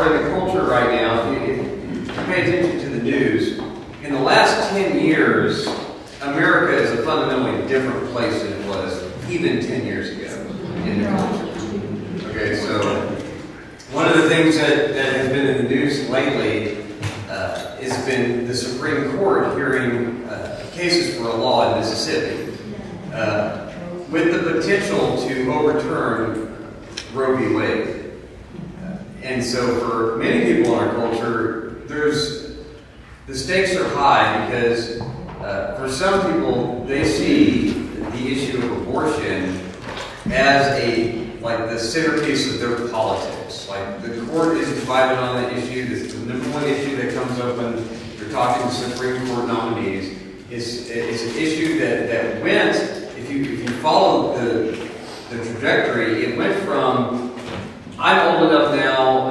are in the culture right now, if you pay attention to the news, in the last 10 years, America is a fundamentally different place than it was even 10 years ago in the culture. Okay, so one of the things that has been in the news lately has been the Supreme Court hearing cases for a law in Mississippi with the potential to overturn Roe v. Wade. And so for many people in our culture, the stakes are high because for some people, they see the issue of abortion as like the centerpiece of their politics. Like the court is divided on that issue. This is the number one issue that comes up when you're talking to Supreme Court nominees. It's an issue that went, if you follow the trajectory, it went from, I'm old enough now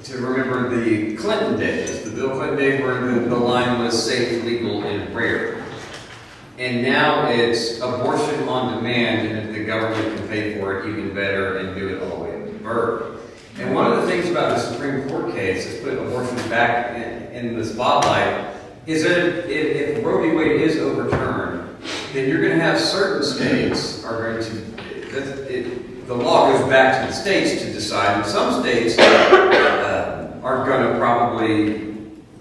to remember the Clinton days, the Bill Clinton days where the line was safe, legal, and rare. And now it's abortion on demand, and if the government can pay for it even better and do it all the way to birth. And one of the things about the Supreme Court case that's put abortion back in the spotlight is that if Roe v. Wade is overturned, then you're going to have certain states are going to, the law goes back to the states to decide, and some states are going to probably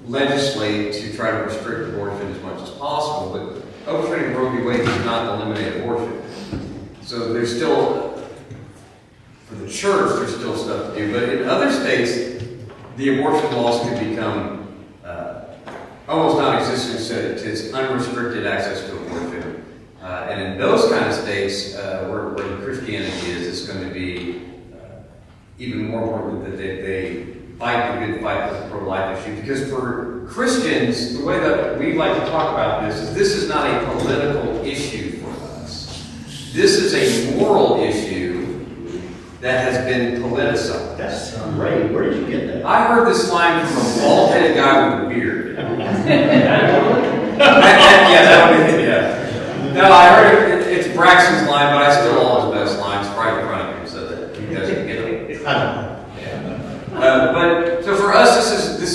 legislate to try to restrict abortion as much as possible, but overturning Roe v. Wade does not eliminate abortion. So there's still, for the church, there's still stuff to do, but in other states, the abortion laws could become almost non-existent, so it's unrestricted access to abortion. And in those kind of states where Christianity is, it's going to be even more important that they fight the good fight for the pro-life issue. Because for Christians, the way that we like to talk about this is not a political issue for us. This is a moral issue that has been politicized. That's great. Where did you get that? I heard this line from a bald-headed guy with a beard. No, I heard it's Braxton's line, but I steal all his best lines right in front of him so that he doesn't get them. I don't know. But so for us, this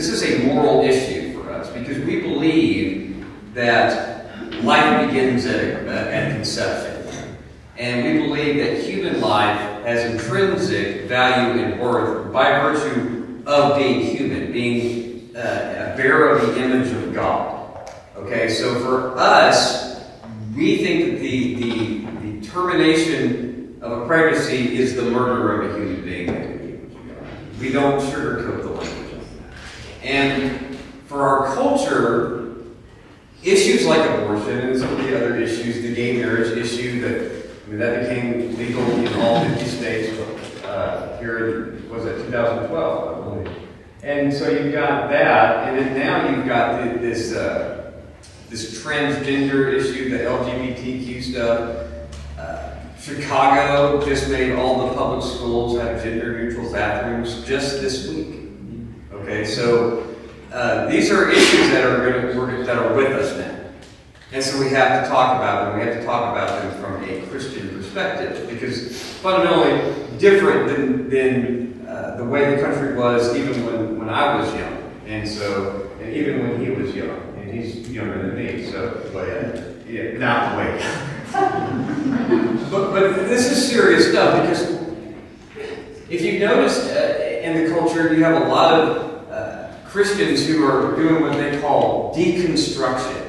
is a moral issue for us because we believe that life begins at conception, and we believe that human life has intrinsic value and worth by virtue of being human, being a bearer of the image of God. Okay, so for us, we think that the termination of a pregnancy is the murder of a human being. We don't sugarcoat the language. And for our culture, issues like abortion and some of the other issues, the gay marriage issue, that became legal in all 50 states here in, was it 2012, I believe. And so you've got that, and then now you've got this transgender issue, the LGBTQ stuff. Chicago just made all the public schools have gender-neutral bathrooms just this week. Okay, so these are issues that are with us now. And so we have to talk about them. We have to talk about them from a Christian perspective because fundamentally different than the way the country was even when I was young. And even when he was young. And he's younger than me, so, yeah, not the way. but this is serious stuff because if you've noticed in the culture, you have a lot of Christians who are doing what they call deconstruction.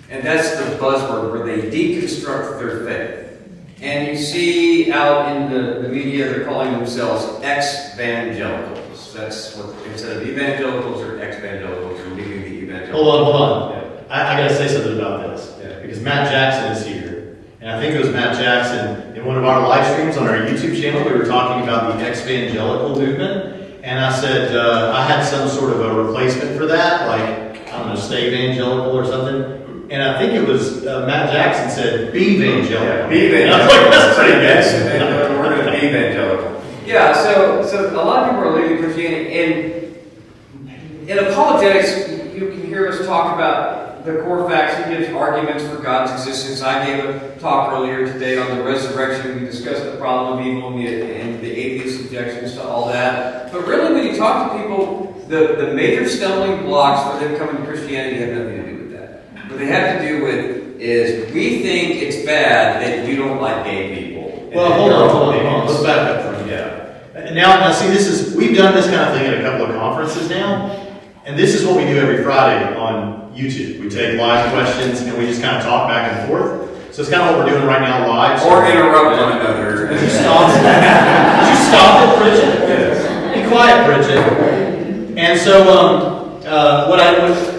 And that's the buzzword where they deconstruct their faith. And you see out in the media, they're calling themselves ex-evangelicals. That's what, instead of evangelicals or ex-evangelicals, are leaving the evangelicals. Hold on. Yeah. I got to say something about this. Yeah. Because Matt Jackson is here. And I think it was Matt Jackson in one of our live streams on our YouTube channel. We were talking about the ex-evangelical movement. And I said I had some sort of a replacement for that, like, I don't know, stay evangelical or something. And I think it was Matt Jackson said, be evangelical. Yeah, be evangelical. I was like, that's pretty good. We're going to be evangelical. Yeah, so a lot of people are leaving Christianity. And in apologetics, you can hear us talk about the core facts. He gives arguments for God's existence. I gave a talk earlier today on the resurrection. We discussed the problem of evil and the atheist objections to all that. But really, when you talk to people, the major stumbling blocks for them coming to Christianity have nothing to do with that. What they have to do with is, we think it's bad that you don't like gay people. Well, hold on. Let's back up for a minute. Yeah. Now, see, we've done this kind of thing at a couple of conferences now, and this is what we do every Friday on YouTube. We take live questions and we just kind of talk back and forth. So it's kind of what we're doing right now live. So or interrupt one another. Would you stop it, Bridget? Yes. Be quiet, Bridget. And so,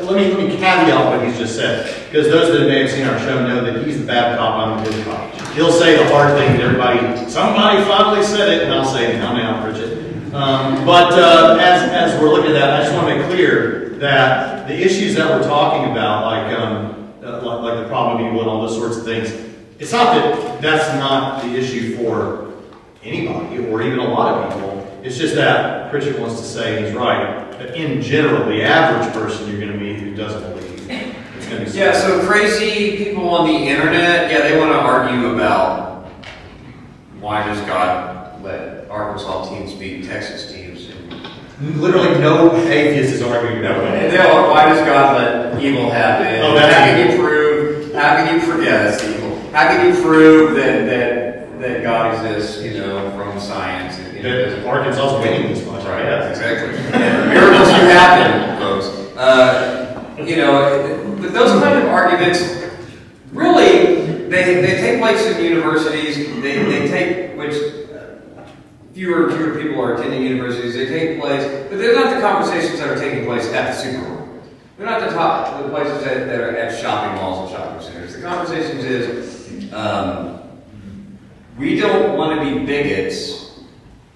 let me caveat what he's just said, because those that may have seen our show know that he's the bad cop, I'm the good cop. He'll say the hard thing to everybody. Somebody finally said it, and I'll say, now, Bridget. But as we're looking at that, I just want to make clear that the issues that we're talking about, like the problem of evil and all those sorts of things, it's not that that's not the issue for anybody or even a lot of people. It's just that Pritchett wants to say, and he's right, that in general, the average person you're going to meet who doesn't believe it's going to be. Yeah, so crazy people on the internet, they want to argue about why does God let Arkansas teams beat Texas teams. Literally no atheist is arguing that way. Why does God let evil happen? Oh, how can you prove that's evil. How can you prove that God exists, from science? That Arkansas is winning this much. Right, exactly. And miracles do happen, folks. But those kind of arguments, really, they take place in universities. They take, which fewer and fewer people are attending universities. They take place, but they're not the conversations that are taking place at the supermarket. They're not the places that are at shopping malls and shopping centers. The conversations is, we don't want to be bigots.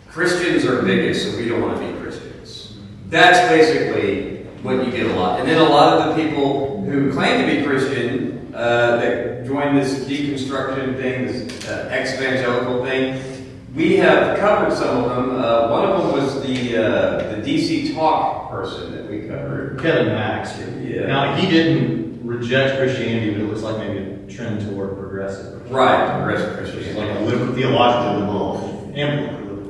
Christians are bigots, so we don't want to be Christians. That's basically what you get a lot. And then a lot of the people who claim to be Christian, that join this deconstruction thing, this ex-evangelical thing, we have covered some of them. One of them was the DC Talk person that we covered. Kevin Max. Yeah. Now, he didn't reject Christianity, but it looks like maybe a trend toward progressive. Right, progressive Christianity. Like a theological liberal.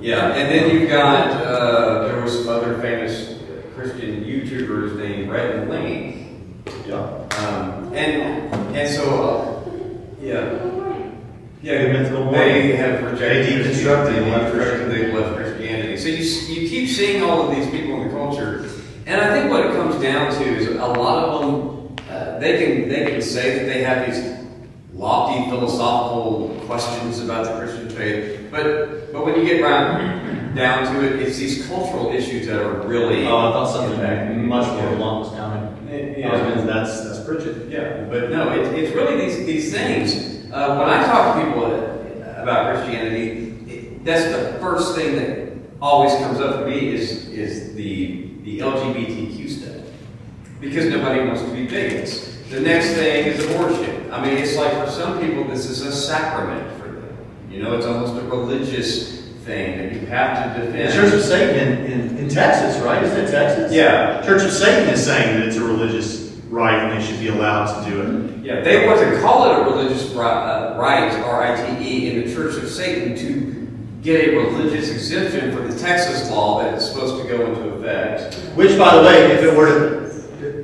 Yeah, and then you've got, there was some other famous Christian YouTubers named Rhett and Lane. Yeah. And so, they have rejected they left Christianity. So you keep seeing all of these people in the culture, and I think what it comes down to is a lot of them, they can say that they have these lofty philosophical questions about the Christian faith, but when you get down to it, it's these cultural issues that are really. Oh, I thought something much more along was coming. That's Pritchett. Yeah, but no, it's really these things. When I talk to people about Christianity, that's the first thing that always comes up for me is the LGBTQ stuff, because nobody wants to be bigots. The next thing is abortion. I mean, it's like for some people this is a sacrament for them. It's almost a religious thing that you have to defend. The Church of Satan in Texas, right? Isn't it Texas? Yeah. Church of Satan is saying that it's a religious right and they should be allowed to do it. Yeah, they want to call it a religious right, R-I-T-E, in the Church of Satan to get a religious exemption for the Texas law that is supposed to go into effect. Which, by the way, if it were to,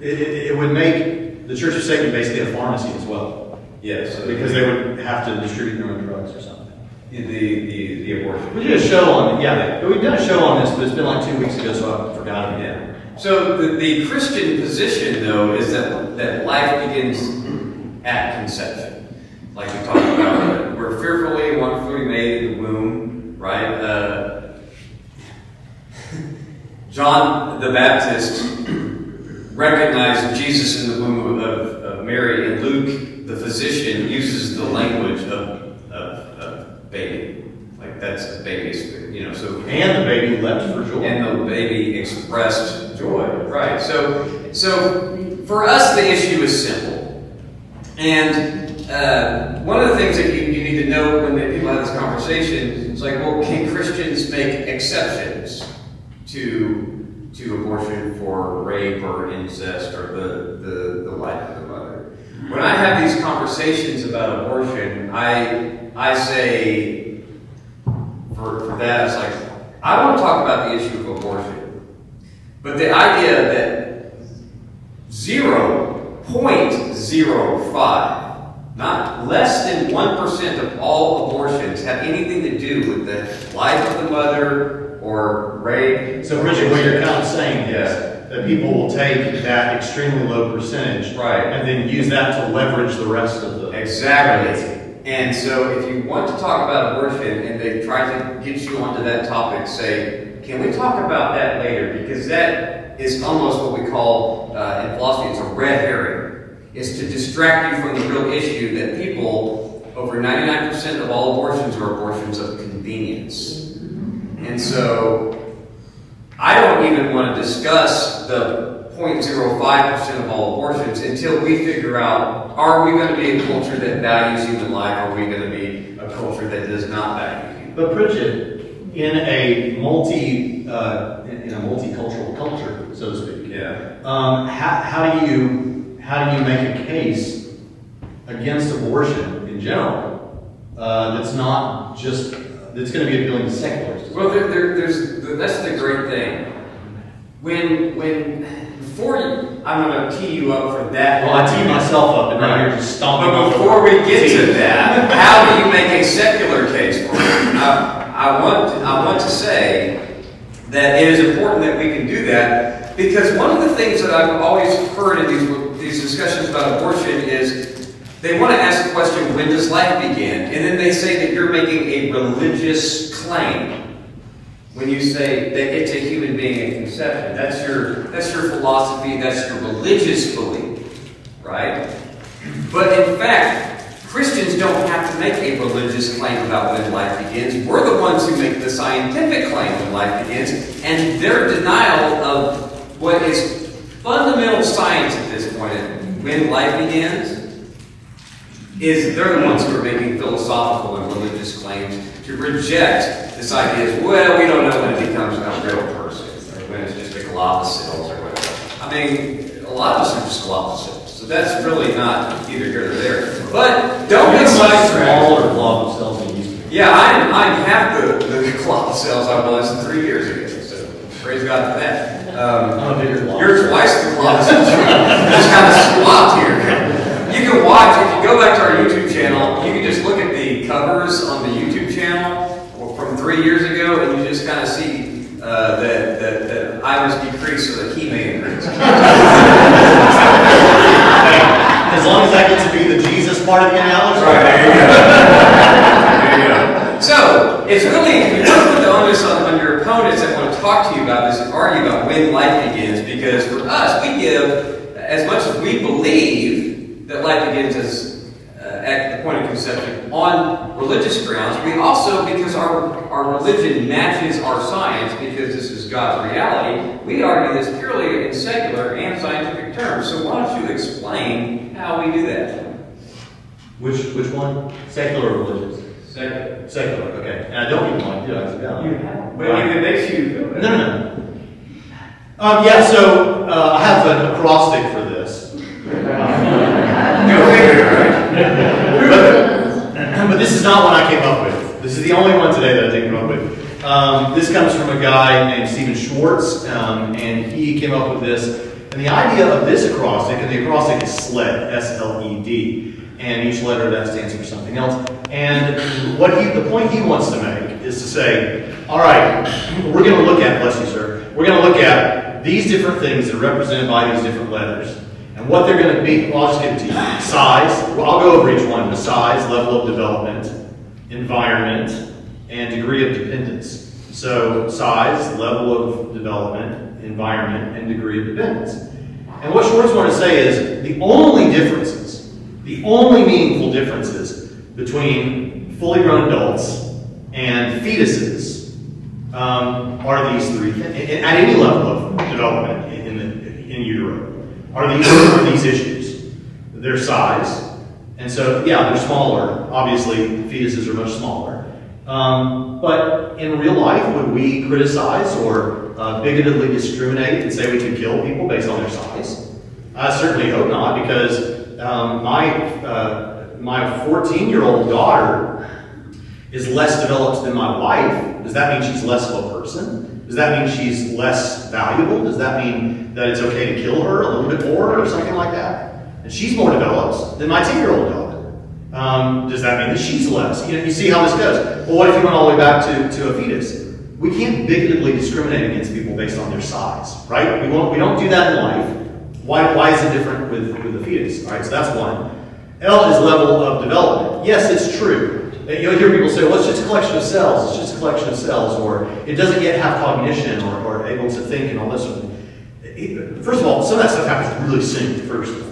it would make the Church of Satan basically a pharmacy as well. Yes. Because they would have to distribute their own drugs or something. The abortion. We did a show on it, yeah. We've done a show on this, but it's been like 2 weeks ago, so I forgot it. Yeah. So the Christian position, though, is that life begins at conception. Like we talked about, we're fearfully and wonderfully made in the womb, right? John the Baptist recognized Jesus in the womb of Mary, and Luke, the physician, uses the language of baby. Like that's the baby's, so. And the baby leapt for joy. And the baby expressed joy, right? So for us, the issue is simple. And one of the things that you need to know when people have this conversation is like, well, can Christians make exceptions to abortion for rape or incest or the life of the mother? when I have these conversations about abortion, I say, for that, it's like, I want to talk about the issue of abortion. But the idea that 0.05, not less than 1% of all abortions have anything to do with the life of the mother or rape. So, Richard, what you're kind of saying is that people will take that extremely low percentage, right, and then use that to leverage the rest of the... Exactly. And so if you want to talk about abortion and they try to get you onto that topic, say, can we talk about that later? Because that is almost what we call, in philosophy, it's a red herring. It's to distract you from the real issue that people, over 99% of all abortions are abortions of convenience. And so I don't even want to discuss the 0.05% of all abortions until we figure out, are we going to be a culture that values human life, or are we going to be a culture that does not value human life? But Bridget, in a multicultural culture, so to speak, how do you make a case against abortion in general that's not just that's going to be appealing to secularists? Well, that's the great thing. Before I'm going to tee you up for that. Well, I tee myself up, and now you're just stomping. But before we get to that, how do you make a secular case for it? I want to say that it is important that we can do that, because one of the things that I've always heard in these discussions about abortion is they want to ask the question, when does life begin? And then they say that you're making a religious claim. When you say that it's a human being in conception, that's your philosophy, that's your religious belief, right? But in fact, Christians don't have to make a religious claim about when life begins. We're the ones who make the scientific claim when life begins, and their denial of what is fundamental science at this point, when life begins, is they're the ones who are making philosophical and religious claims to reject this idea of, well, we don't know when it becomes a real person, or when it's just a glob of cells or whatever. I mean, a lot of us are just glob of cells, so that's really not either here or there. But don't get sidetracked. Smaller glob of cells than used to be. Yeah, I'm half the glob of cells I was 3 years ago, so praise God for that. I'm a bigger glob. You're twice the glob of cells. Just kind of swapped here. You can watch, if you go back to our YouTube channel, you can just look at the covers on the YouTube channel from 3 years ago, and you just kind of see that I must decrease so that he may increase. As long as I get to be the Jesus part of the analogy. Right, there you go. So, it's really, you don't put the onus on your opponents that want to talk to you about this and argue about when life begins, because for us, we give, as much as we believe that life begins at the point of conception on religious grounds, we also, because our religion matches our science, because this is God's reality, we argue this purely in secular and scientific terms. So why don't you explain how we do that? Which one? Secular or religious? Secular. Secular, okay. And I don't even want to do it. But if it makes you feel better. No. So I have an acrostic for this. Go figure, right? But this is not one I came up with. This is the only one today that I didn't come up with. This comes from a guy named Stephen Schwartz, and he came up with this. And the idea of this acrostic, and the acrostic is SLED, S-L-E-D, and each letter that stands for something else. And the point he wants to make is to say, all right, we're going to look at, bless you, sir, we're going to look at these different things that are represented by these different letters. And what they're going to be, well, I'll just give it to you. Size, well, I'll go over each one. The size, level of development, environment, and degree of dependence. So size, level of development, environment, and degree of dependence. And what Schwartz wanted to say is the only meaningful differences between fully grown adults and fetuses are these three things. At any level of development in utero. Are these issues. Their size. And so, yeah, they're smaller. Obviously, fetuses are much smaller. But in real life, would we criticize or bigotedly discriminate and say we can kill people based on their size? I certainly hope not, because My 14-year-old daughter is less developed than my wife. Does that mean she's less of a person? Does that mean she's less valuable? Does that mean that it's okay to kill her a little bit more or something like that? And she's more developed than my 10-year-old daughter. Does that mean that she's less? You see how this goes. Well, what if you went all the way back to a fetus? We can't bigotedly discriminate against people based on their size, right? We don't do that in life. Why is it different with the fetus? All right, so that's one. L is level of development. Yes, it's true. You'll hear people say, well, it's just a collection of cells. It's just a collection of cells. Or it doesn't yet have cognition or able to think and all this. First of all, some of that stuff happens really soon, first of all.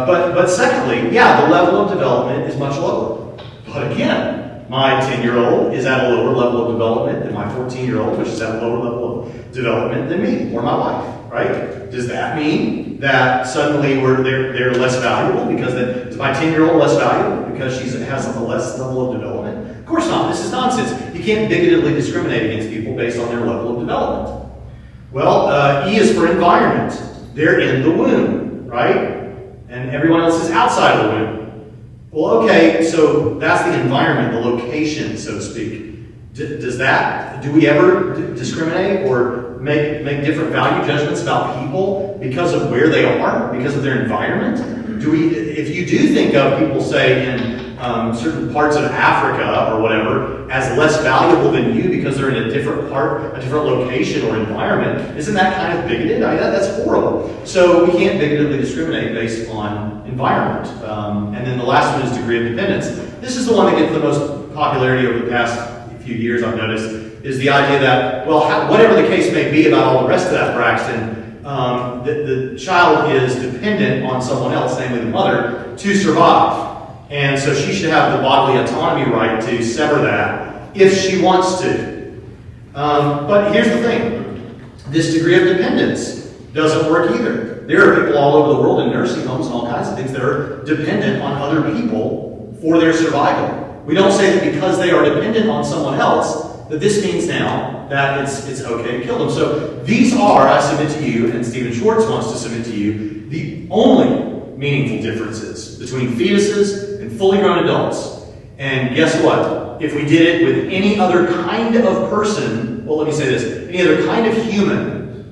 But secondly, yeah, the level of development is much lower. But again, my 10-year-old is at a lower level of development than my 14-year-old, which is at a lower level of development than me or my wife, right? Does that mean that suddenly they're less valuable because is my 10-year-old less valuable because she has a less level of development? Of course not. This is nonsense. You can't bigotedly discriminate against people based on their level of development. Well, E is for environment. They're in the womb, right? And everyone else is outside of the womb. Well, okay, so that's the environment, the location, so to speak. Do we ever discriminate or make different value judgments about people because of where they are, because of their environment? If you do think of people, say, in certain parts of Africa or whatever, as less valuable than you because they're in a different location or environment, isn't that kind of bigoted? I mean, that's horrible. So we can't bigotedly discriminate based on environment. And then the last one is degree of dependence. This is the one that gets the most popularity over the past few years, I've noticed, is the idea that, well, whatever the case may be about all the rest of that, Braxton, the child is dependent on someone else, namely the mother, to survive. And so she should have the bodily autonomy right to sever that if she wants to. But here's the thing. This degree of dependence doesn't work either. There are people all over the world in nursing homes and all kinds of things that are dependent on other people for their survival. We don't say that because they are dependent on someone else that this means now that it's okay to kill them. So these are, I submit to you, and Stephen Schwartz wants to submit to you, the only meaningful differences between fetuses and fully grown adults. And guess what? If we did it with any other kind of person, well, let me say this, any other kind of human,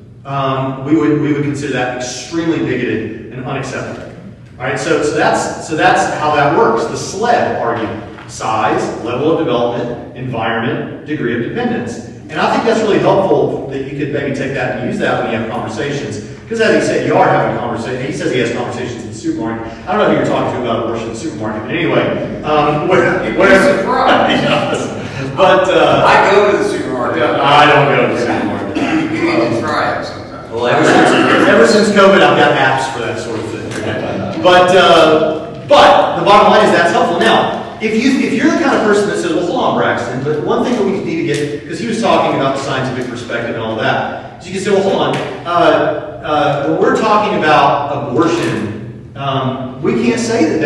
we would consider that extremely bigoted and unacceptable. All right, so that's how that works. The SLED argument. Size, level of development, environment, degree of dependence. And I think that's really helpful that you could maybe take that and use that when you have conversations. Because as he said, you are having conversations. He says he has conversations in the supermarket. I don't know who you're talking to about abortion in the supermarket, but anyway. Where's the surprise? But I go to the supermarket. I don't go to the supermarket. You need to try it sometimes. Well, ever since COVID, I've got apps for that sort of thing. Okay? But the bottom line is that's helpful. Now, if you're the kind of person that says, well, hold on, Braxton, but one thing that we need to get, because he was talking about the scientific perspective and all that, so you can say, well, hold on, when we're talking about abortion, we can't say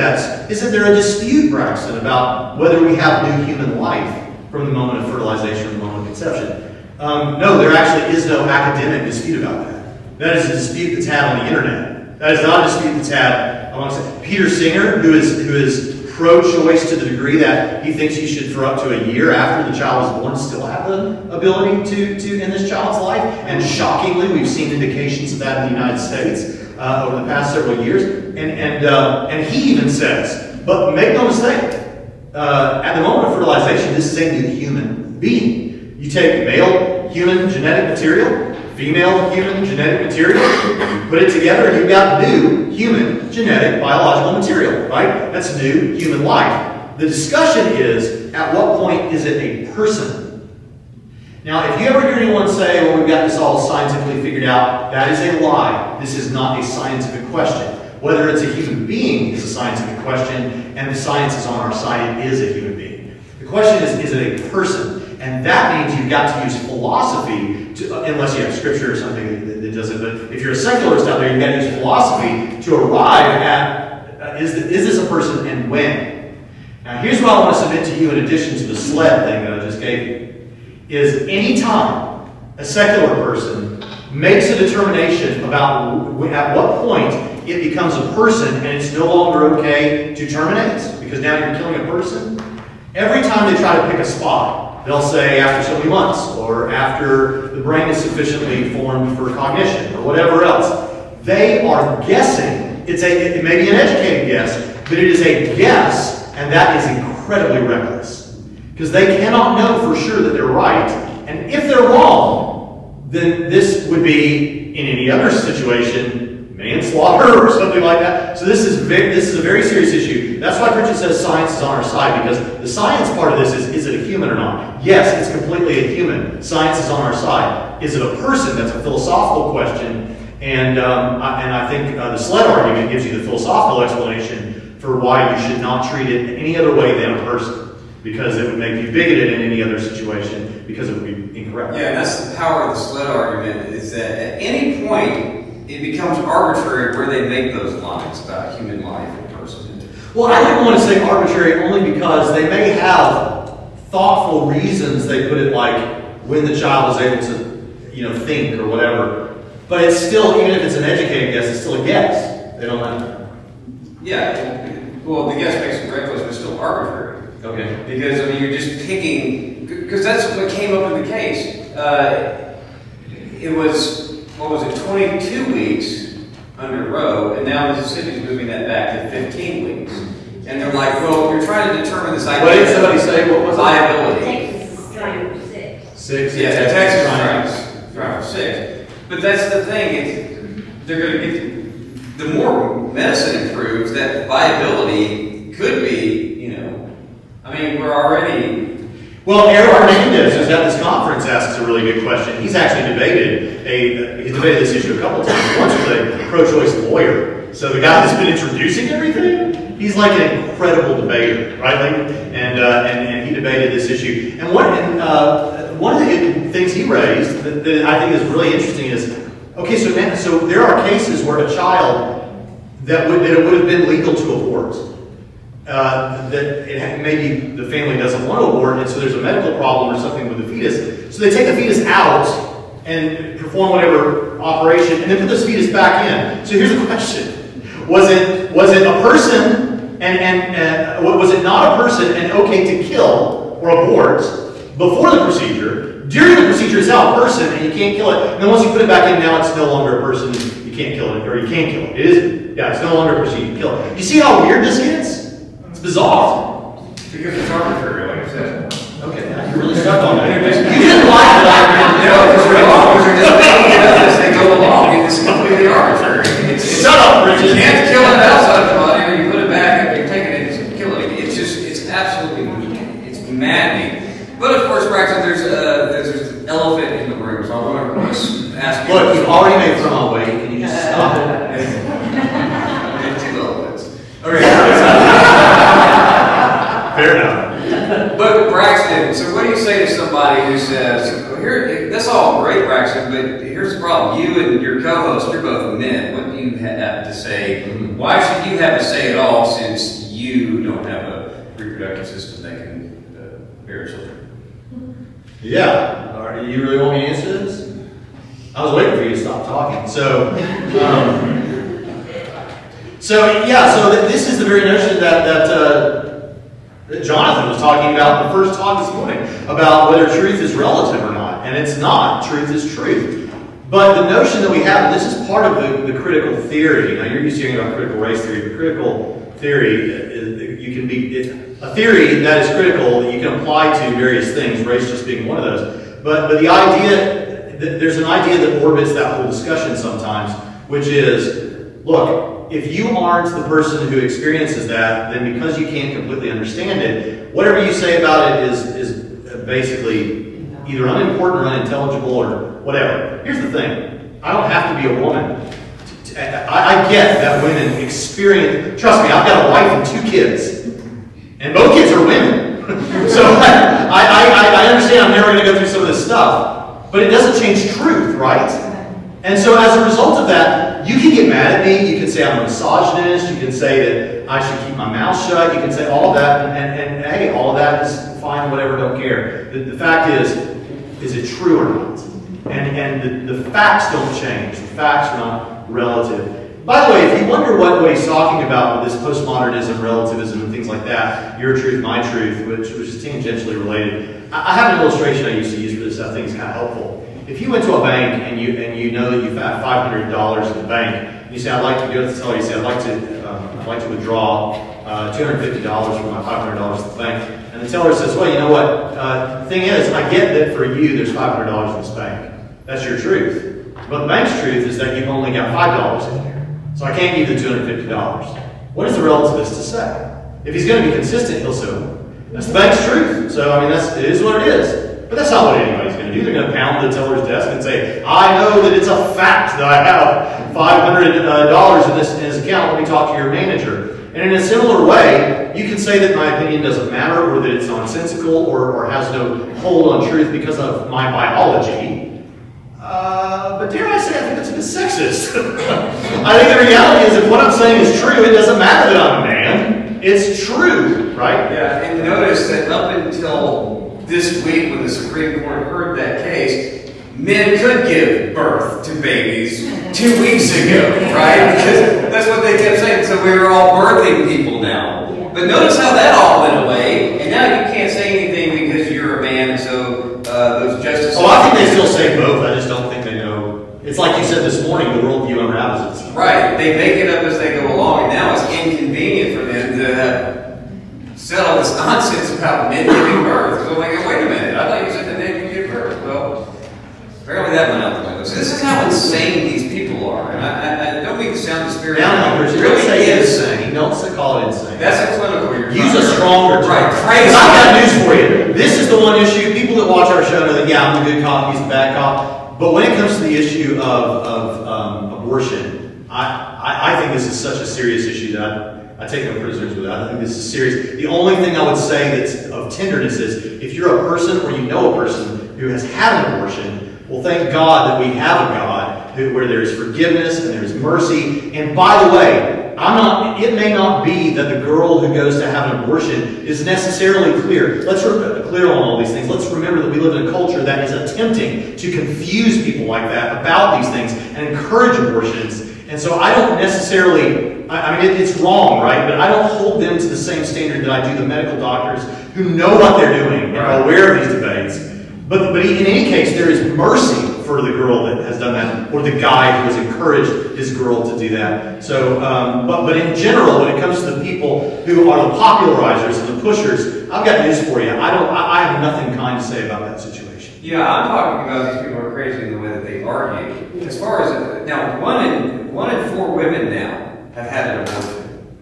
isn't there a dispute, Braxton, about whether we have new human life from the moment of fertilization or the moment of conception? No, there actually is no academic dispute about that. That is a dispute that's had on the internet. That is not a dispute that's had amongst Peter Singer, who is pro-choice to the degree that he thinks you should, for up to a year after the child is born, still have the ability to end this child's life. And shockingly, we've seen indications of that in the United States over the past several years. And he even says, but make no mistake, at the moment of fertilization, this is a new human being. You take male human genetic material, female human genetic material, you put it together, and you've got new human genetic biological material, right? That's new human life. The discussion is, at what point is it a person? Now, if you ever hear anyone say, well, we've got this all scientifically figured out, that is a lie. This is not a scientific question. Whether it's a human being is a scientific question, and the science is on our side, it is a human being. The question is it a person? And that means you've got to use philosophy, unless you have scripture or something that does it. But if you're a secularist out there, you've got to use philosophy to arrive at, is this a person and when? Now here's what I want to submit to you in addition to the SLED thing that I just gave you, is any time a secular person makes a determination about at what point it becomes a person and it's no longer okay to terminate because now you're killing a person. Every time they try to pick a spot, they'll say after so many months or after the brain is sufficiently formed for cognition or whatever else. They are guessing. It may be an educated guess, but it is a guess, and that is incredibly reckless. Because they cannot know for sure that they're right. And if they're wrong, then this would be, in any other situation, manslaughter or something like that. So this is a very serious issue. That's why Pritchett says science is on our side, because the science part of this is it a human or not? Yes, it's completely a human. Science is on our side. Is it a person? That's a philosophical question. And I think the sled argument gives you the philosophical explanation for why you should not treat it any other way than a person. Because it would make you bigoted in any other situation, because it would be incorrect. Yeah, and that's the power of the sled argument, is that at any point, it becomes arbitrary where they make those lines about human life and person. Well, I don't want to say arbitrary only because they may have thoughtful reasons they put it, like when the child is able to, think or whatever. But it's still, even if it's an educated guess, it's still a guess. They don't know. Yeah, well, the guess makes it reckless, but still arbitrary. Okay. Because, you're just picking, because that's what came up in the case. It was, 22 weeks under Roe, and now Mississippi's moving that back to 15 weeks. And they're like, well, you're trying to determine this idea. What did somebody say? What was viability. Texas is trying for 6. 6? Yeah, Texas is trying for 6. But that's the thing, they're going to get, the more medicine improves, that viability could be, we're already... Well, Eric Hernandez, who's at this conference, asks a really good question. He's actually debated this issue a couple times, once with a pro-choice lawyer. So the guy that's been introducing everything, he's like an incredible debater, right? And he debated this issue. And one of the things he raised that I think is really interesting is, okay, so there are cases where a child that it would have been legal to abort. Maybe the family doesn't want to abort, and so there's a medical problem or something with the fetus. So they take the fetus out and perform whatever operation, and then put this fetus back in. So here's the question: was it a person, and was it not a person and okay to kill or abort before the procedure? During the procedure, it's now a person, and you can't kill it. And then once you put it back in, now it's no longer a person. You can't kill it, or you can kill it. It isn't. Yeah, it's no longer a person. You can kill it. You see how weird this gets? It's bizarre. Because it's arbitrary, like I said. Okay, now you're really stuck on that. You didn't like that. No, because we're just making it up as they go along. It's completely arbitrary. Shut up, Richard. You can't kill it outside the body, or you put it back and you're taking it and killing it. It's absolutely, it's maddening. But of course, Braxton, there's an elephant in the room, so I want to ask you. Look, you've already made fun all way. Can you just stop it? Two elephants. Okay. Fair enough. But Braxton, so what do you say to somebody who says, well, that's all great, Braxton, but here's the problem. You and your co-host, you're both men. What do you have to say? Why should you have to say it all since you don't have a reproductive system that can bear children? Yeah. All right, you really want me to answer this? I was waiting for you to stop talking. So this is the very notion that Jonathan was talking about in the first talk this morning, about whether truth is relative or not. And it's not. Truth is truth. But the notion that we have, and this is part of the critical theory. Now, you're used to hearing about critical race theory. The critical theory, a theory that is critical that you can apply to various things, race just being one of those. But the idea, there's an idea that orbits that whole discussion sometimes, which is, look, if you aren't the person who experiences that, then because you can't completely understand it, whatever you say about it is basically either unimportant or unintelligible or whatever. Here's the thing. I don't have to be a woman. I get that women experience, trust me, I've got a wife and 2 kids. And both kids are women. So I understand I'm never going to go through some of this stuff. But it doesn't change truth, right? And so as a result of that, you can get mad at me. You can say I'm a misogynist. You can say that I should keep my mouth shut. You can say all of that. And hey, all of that is fine, whatever, don't care. The fact is it true or not? And the facts don't change. The facts are not relative. By the way, if you wonder what he's talking about with this postmodernism, relativism, and things like that, your truth, my truth, which is tangentially related, I have an illustration I used to use for this I think is kind of helpful. If you went to a bank and you know that you have $500 in the bank, and you say, I'd like to go to the teller, you say, I'd like to withdraw $250 from my $500 at the bank. And the teller says, well, you know what, the thing is, I get that for you there's $500 in this bank. That's your truth. But the bank's truth is that you've only got $5 in here. So I can't give you the $250. What is the relativist to say? If he's going to be consistent, he'll say, that's the bank's truth. So, I mean, it is what it is. But that's not what anybody's going to do. They're going to pound the teller's desk and say, I know that it's a fact that I have $500 in this account. Let me talk to your manager. And in a similar way, you can say that my opinion doesn't matter, or that it's nonsensical, or has no hold on truth because of my biology. But dare I say, I think that's a bit sexist. I think the reality is, if what I'm saying is true, it doesn't matter that I'm a man. It's true, right? Yeah, and notice that up until this week, when the Supreme Court heard that case, men could give birth to babies 2 weeks ago, right? Because that's what they kept saying. So we were all birthing people now. But notice how that all went away, and now you can't say anything because you're a man, and so those justices... Oh, I think they still say both. I just don't think they know. It's like you said this morning, the worldview unravels itself. Right. They make it up as they go along, and now it's inconvenient for them to said all this nonsense about men giving birth. So I'm like, wait a minute, I thought you said that men can give birth. Well, apparently that went out the window. So this is how insane these people are. And I don't mean to sound disparaging. It really say insane. Don't call it insane. That's a clinical. Use a stronger term. Right, crazy. I've got news for you. This is the one issue. People that watch our show know that, yeah, I'm the good cop, he's the bad cop. But when it comes to the issue of abortion, I think this is such a serious issue that I take no prisoners with it. I think this is serious. The only thing I would say that's of tenderness is, if you're a person or you know a person who has had an abortion, well, thank God that we have a God where there's forgiveness and there's mercy. And by the way, it may not be that the girl who goes to have an abortion is necessarily clear. Clear on all these things. Let's remember that we live in a culture that is attempting to confuse people like that about these things and encourage abortions. And so I don't necessarily, I mean, it's wrong, right? But I don't hold them to the same standard that I do the medical doctors who know what they're doing and are aware of these debates. But in any case, there is mercy for the girl that has done that, or the guy who has encouraged his girl to do that. So, but in general, when it comes to the people who are the popularizers and the pushers, I've got news for you. I have nothing kind to say about that situation. Yeah, I'm talking about these people are crazy in the way that they argue. As far as now, one in 4 women now have had an abortion,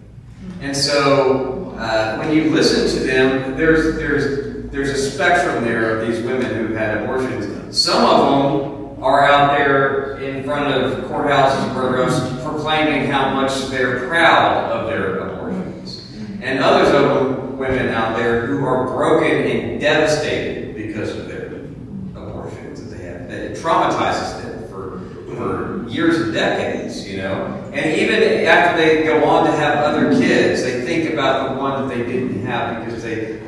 and so when you listen to them, there's a spectrum there of these women who've had abortions. Some of them are out there in front of courthouses, courtrooms, proclaiming how much they're proud of their abortions. And others of them, women out there who are broken and devastated because of their abortions that they have. It traumatizes them for years and decades, you know. And even after they go on to have other kids, they think about the one that they didn't have because they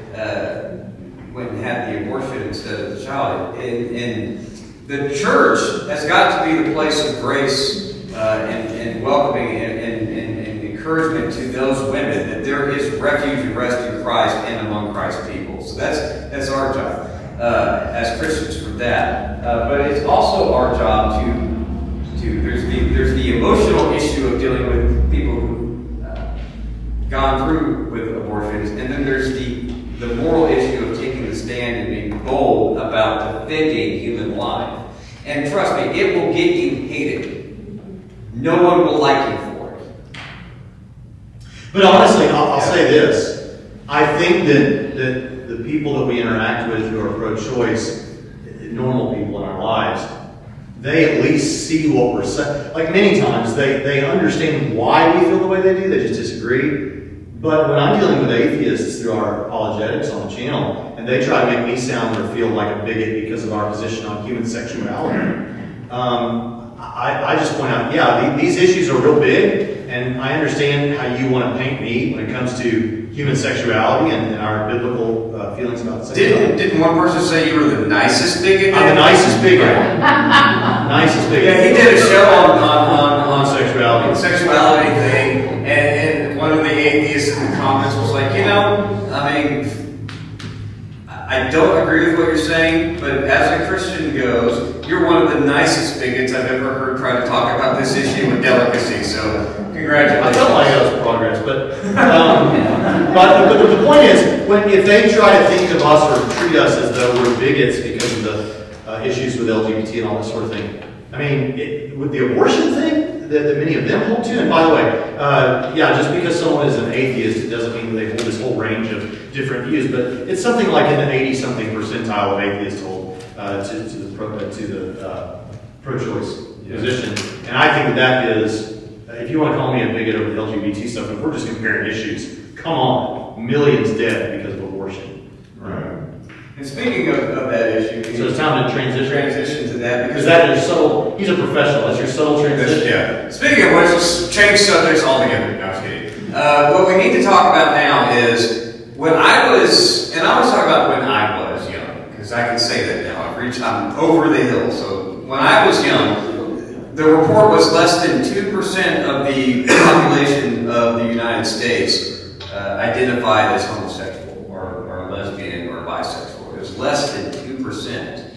went and had the abortion instead of the child. And the church has got to be the place of grace and welcoming and encouragement to those women, that there is refuge and rest in Christ and among Christ's people. So that's our job as Christians for that. But it's also our job to there's the emotional issue of dealing with people who've gone through with abortions, and then there's the moral issue of taking the stand and being bold about defending human life. And trust me, it will get you hated. No one will like you for it. But honestly, I'll say this. I think that the people that we interact with who are pro-choice, normal people in our lives, they at least see what we're saying. Like many times, they understand why we feel the way they do. They just disagree. But when I'm dealing with atheists through our apologetics on the channel, and they try to make me sound or feel like a bigot because of our position on human sexuality, I just point out, yeah, these issues are real big, and I understand how you want to paint me when it comes to human sexuality and our biblical feelings about sexuality. Didn't one person say you were the nicest bigot? I'm the nicest bigot. Nicest bigot. Yeah, he did a show on sexuality. the sexuality thing, and one of the atheists in the comments was like, you know, I mean, I don't agree with what you're saying, but as a Christian goes, you're one of the nicest bigots I've ever heard try to talk about this issue with delicacy, so congratulations. I felt like that was progress, but the point is, if they try to think of us or treat us as though we're bigots because of the issues with LGBT and all this sort of thing, I mean, with the abortion thing that many of them hold to, and by the way, yeah, just because someone is an atheist, it doesn't mean that they hold this whole range of different views, but it's something like in the 80-something percentile of atheists hold to the pro-choice position. And I think that is, if you want to call me a bigot over the LGBT stuff, if we're just comparing issues, come on, millions dead because of abortion. Right. And speaking of that issue, so it's time to transition to that because that is subtle. He's a professional. That's your subtle transition. Yeah. Speaking of which, let's change subjects altogether. No, I'm kidding. What we need to talk about now is when I was, and I was talking about when I was young, because I can say that now. I'm over the hill. So when I was young, the report was less than 2% of the population of the United States identified as homosexual or lesbian or bisexual. It was less than 2%.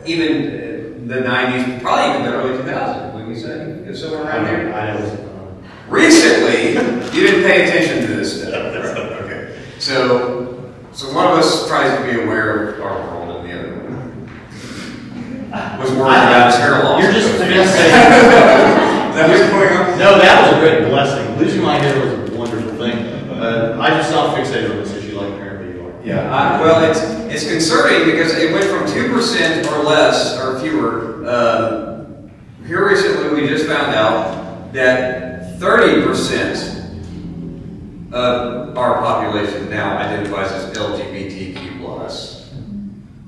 Even in the 90s, probably even the early 2000s, wouldn't you say? It's somewhere around there. I know. Recently, you didn't pay attention to this stuff. Okay. So one of us tries to be aware of our world and the other one was worried about his hair loss. You're just saying. That was going on? No, that was a great blessing. Losing my hair was a wonderful thing. I just not fixated on this issue like apparently you are. Yeah. Well, it's concerning because it went from 2% or less or fewer. Here recently, we just found out that 30% of our population now identifies as LGBTQ+,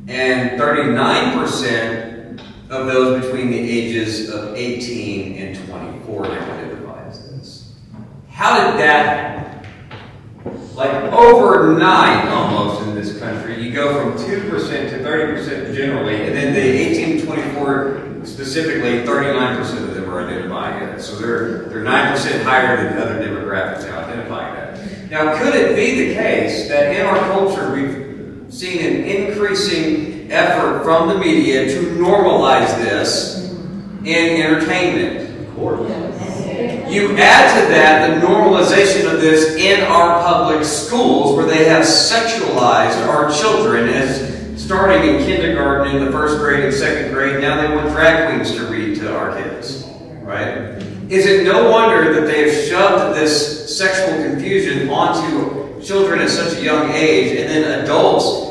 and 39% of those between the ages of 18 and 24 now identify as this. How did that, like overnight almost in this country, you go from 2% to 30% generally, and then the 18 to 24 specifically, 39% of them are identifying it. So they're 9% higher than other demographics now identifying that. Now, could it be the case that in our culture we've seen an increasing effort from the media to normalize this in entertainment? Of course. You add to that the normalization of this in our public schools where they have sexualized our children as starting in kindergarten, in the first grade and second grade, now they want drag queens to read to our kids, right? Is it no wonder that they have shoved this sexual confusion onto children at such a young age and then adults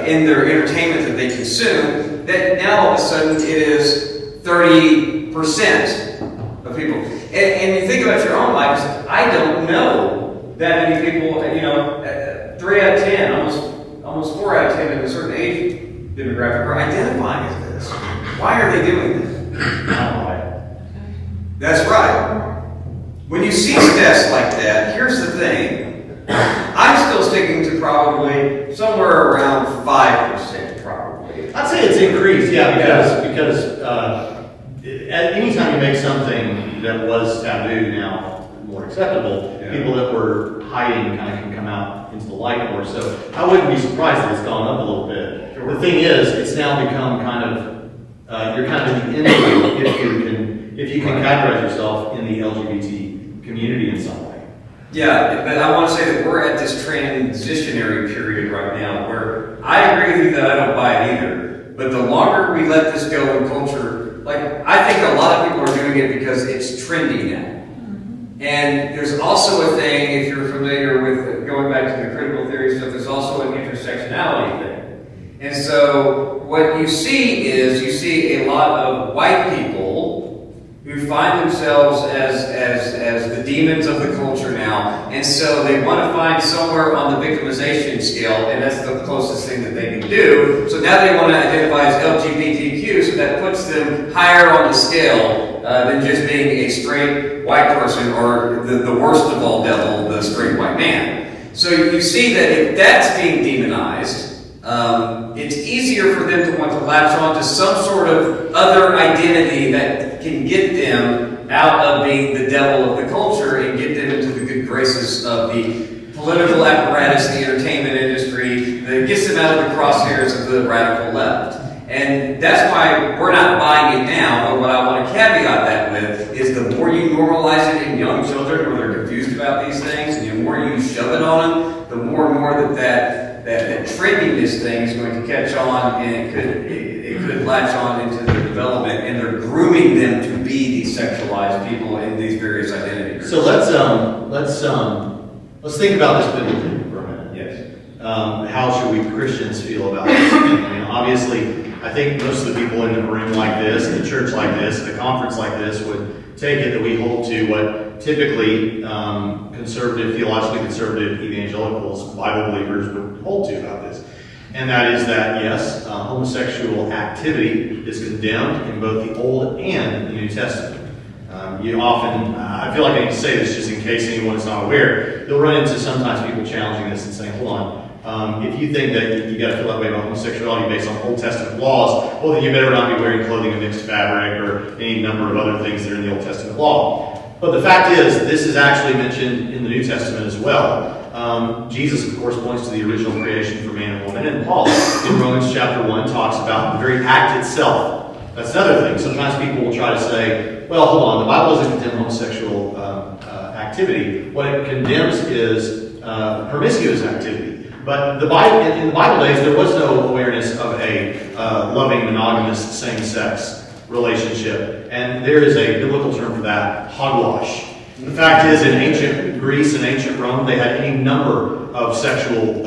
in their entertainment that they consume, that now all of a sudden it is 30% of people. And you think about your own lives, I don't know that many people, 3 out of 10, almost 4 out of 10 of a certain age demographic are identifying as this. Why are they doing this? That's right. When you see stats like that, here's the thing. I'm still sticking to probably somewhere around 5%, probably. I'd say it's increased, yeah, because at any time you make something that was taboo now more acceptable, people that were hiding kind of can come out into the light more. So I wouldn't be surprised that it's gone up a little bit. Sure. The thing is, it's now become kind of you're kind of in the end if you can categorize yourself in the LGBT community in some way. Yeah, but I want to say that we're at this transitionary period right now where I agree with you that I don't buy it either. But the longer we let this go in culture, like I think a lot of people are doing it because it's trendy now. And there's also a thing, if you're familiar with going back to the critical theory stuff, there's also an intersectionality thing. And so what you see is you see a lot of white people who find themselves as the demons of the culture now, and so they want to find somewhere on the victimization scale, and that's the closest thing that they can do. So now they want to identify as LGBTQ, so that puts them higher on the scale than just being a straight white person or the worst of all devil, the straight white man. So you see that if that's being demonized, it's easier for them to want to latch on to some sort of other identity that can get them out of being the devil of the culture and get them into the good graces of the political apparatus, the entertainment industry, that gets them out of the crosshairs of the radical left. And that's why we're not buying it now, but what I want to caveat that with is the more you normalize it in young children where they're confused about these things, and the more you shove it on them, the more and more that trendiness thing is going to catch on, and it could latch on into their development, and they're grooming them to be these sexualized people in these various identities. So let's think about this biblically for a minute. Yes. How should we Christians feel about this? I mean, obviously, I think most of the people in a room like this, in a church like this, at a conference like this, would take it that we hold to what typically conservative, theologically conservative evangelicals, Bible believers would hold to about this. And that is that, yes, homosexual activity is condemned in both the Old and the New Testament. You often, I feel like I need to say this just in case anyone is not aware, you'll run into sometimes people challenging this and saying, hold on, if you think that you got to feel that way about homosexuality based on Old Testament laws, well then you better not be wearing clothing of mixed fabric or any number of other things that are in the Old Testament law. But the fact is, this is actually mentioned in the New Testament as well. Jesus, of course, points to the original creation for man and woman, and Paul in Romans chapter 1 talks about the very act itself. That's another thing. Sometimes people will try to say, well, hold on, the Bible doesn't condemn homosexual activity. What it condemns is promiscuous activity. But in the Bible days, there was no awareness of a loving, monogamous, same-sex relationship. And there is a biblical term for that, hogwash. The fact is, in ancient Greece and ancient Rome, they had any number of sexual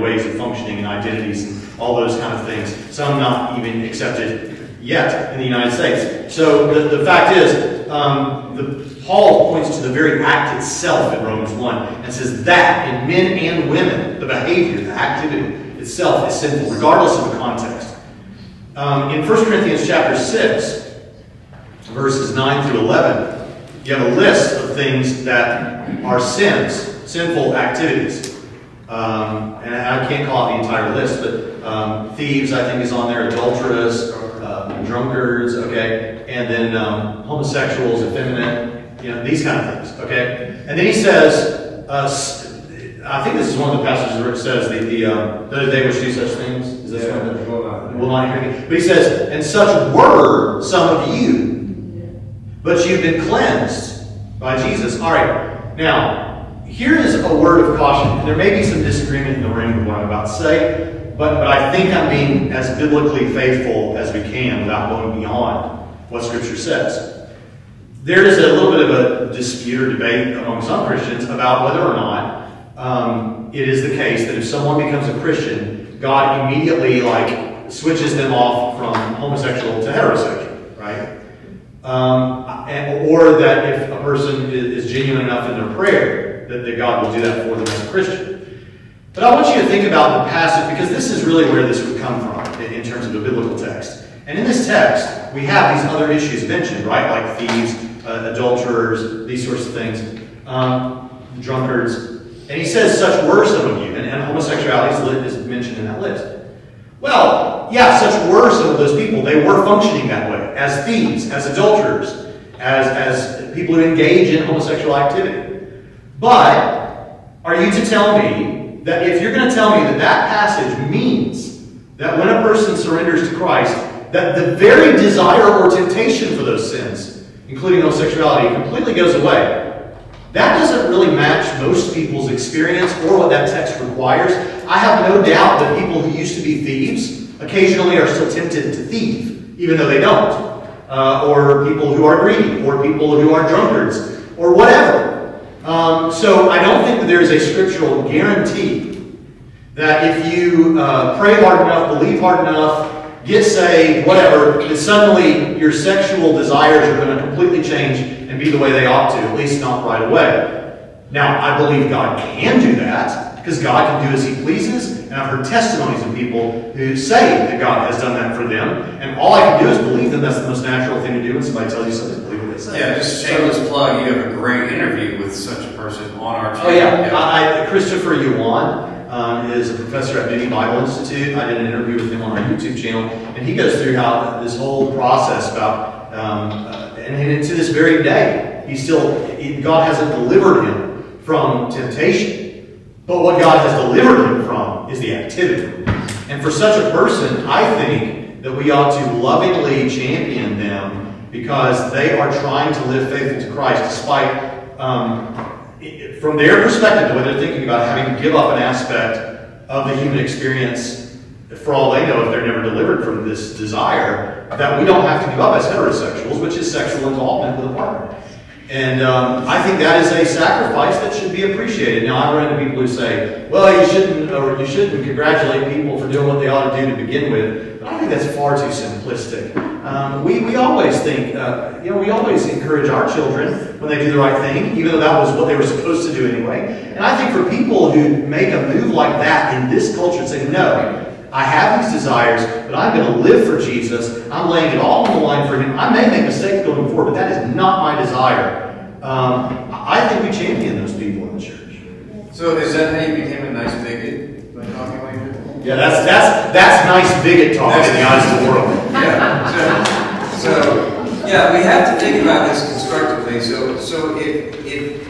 ways of functioning and identities and all those kind of things. Some not even accepted yet in the United States. So the fact is, Paul points to the very act itself in Romans 1 and says that in men and women, the behavior, the activity itself is sinful, regardless of the context. In 1 Corinthians chapter 6, verses 9 through 11, you have a list of things that are sins, sinful activities. And I can't call it the entire list, but thieves, I think, is on there, adulterers, drunkards, okay, and then homosexuals, effeminate, these kind of things, okay. And then he says, I think this is one of the passages where it says, those they which do such things. Is this one? Will not hear me. But he says, and such were some of you, but you've been cleansed by Jesus. All right, now, here is a word of caution. There may be some disagreement in the room with what I'm about to say, but I think I'm being as biblically faithful as we can without going beyond what Scripture says. There is a little bit of a dispute or debate among some Christians about whether or not it is the case that if someone becomes a Christian, God immediately switches them off from homosexual to heterosexual, right? Or that if a person is genuine enough in their prayer, that God will do that for them as a Christian. But I want you to think about the passage, because this is really where this would come from in terms of a biblical text. And in this text, we have these other issues mentioned, right? Like thieves, adulterers, these sorts of things, drunkards. And he says, such were some of you. And homosexuality is mentioned in that list. Well, yeah, such were some of those people. They were functioning that way, as thieves, as adulterers, as people who engage in homosexual activity. But are you to tell me that if you're going to tell me that that passage means that when a person surrenders to Christ, that the very desire or temptation for those sins, including homosexuality, completely goes away? That doesn't really match most people's experience or what that text requires. I have no doubt that people who used to be thieves occasionally are still tempted to thieve, even though they don't. Or people who are greedy, or people who are drunkards, or whatever. So I don't think that there is a scriptural guarantee that if you pray hard enough, believe hard enough, get saved, whatever, that suddenly your sexual desires are going to completely change and be the way they ought to, at least not right away. Now, I believe God can do that, because God can do as He pleases, and I've heard testimonies of people who say that God has done that for them, and all I can do is believe them. That's the most natural thing to do when somebody tells you something, believe what they say. Yeah, just shameless plug, you have a great interview with such a person on our channel. Oh yeah, Christopher Yuan is a professor at Mini Bible Institute. I did an interview with him on our YouTube channel, and he goes through how this whole process about And to this very day, God hasn't delivered him from temptation. But what God has delivered him from is the activity. And for such a person, I think that we ought to lovingly champion them because they are trying to live faithful to Christ despite, from their perspective, the way they're thinking about having to give up an aspect of the human experience, for all they know, if they're never delivered from this desire, that we don't have to give up as heterosexuals, which is sexual involvement with a partner. And I think that is a sacrifice that should be appreciated. Now, I run into people who say, well, you shouldn't congratulate people for doing what they ought to do to begin with. But I think that's far too simplistic. We always think, we always encourage our children when they do the right thing, even though that was what they were supposed to do anyway. And I think for people who make a move like that in this culture and say, no, I have these desires, but I'm going to live for Jesus. I'm laying it all on the line for him. I may make mistakes going forward, but that is not my desire. I think we champion those people in the church. So is that how you became a nice bigot? By talking like that? Yeah, that's nice bigot talk in the eyes of the world. Yeah. So we have to think about this constructively. So if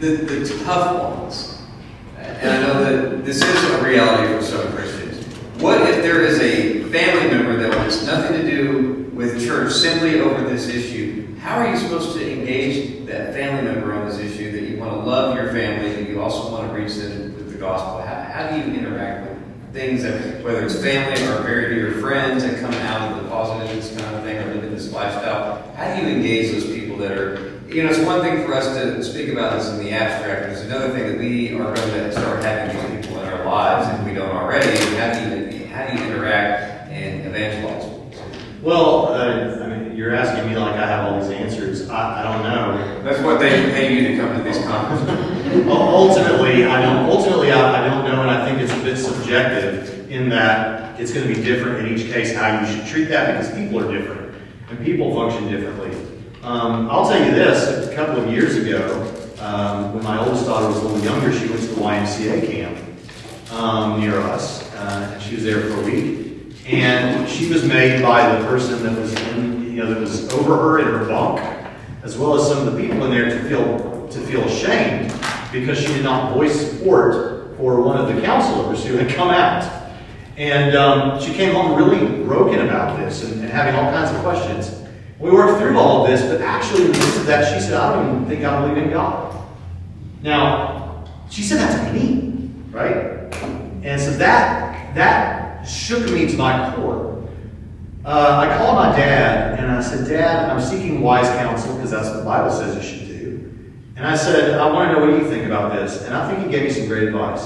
the tough ones, and I know that this is a reality for some Christians. What if there is a family member that wants nothing to do with church simply over this issue? How are you supposed to engage that family member on this issue, that you want to love your family, that you also want to reach them with the gospel? How do you interact with things that, whether it's family or very dear friends that come out of the closet in this kind of thing or live in this lifestyle? How do you engage those people that are, it's one thing for us to speak about this in the abstract. There's another thing that we are going to start having these people in our lives if we don't already. How do you interact and evangelize? Well, you're asking me like I have all these answers. I don't know. That's what they pay you to come to these conferences. Well, ultimately, I don't know, and I think it's a bit subjective in that it's going to be different in each case how you should treat that because people are different and people function differently. I'll tell you this: a couple of years ago, when my oldest daughter was a little younger, she went to the YMCA camp near us, and she was there for a week. And she was made by the person that was that was over her in her bunk, as well as some of the people in there to feel ashamed because she did not voice support for one of the counselors who had come out. And she came home really broken about this and having all kinds of questions. We worked through all of this, but actually in the midst of that, she said, I don't even think I believe in God. Now, she said that to me, right? And so that shook me to my core. I called my dad and I said, Dad, I'm seeking wise counsel because that's what the Bible says you should do. And I said, I want to know what you think about this. And I think he gave me some great advice,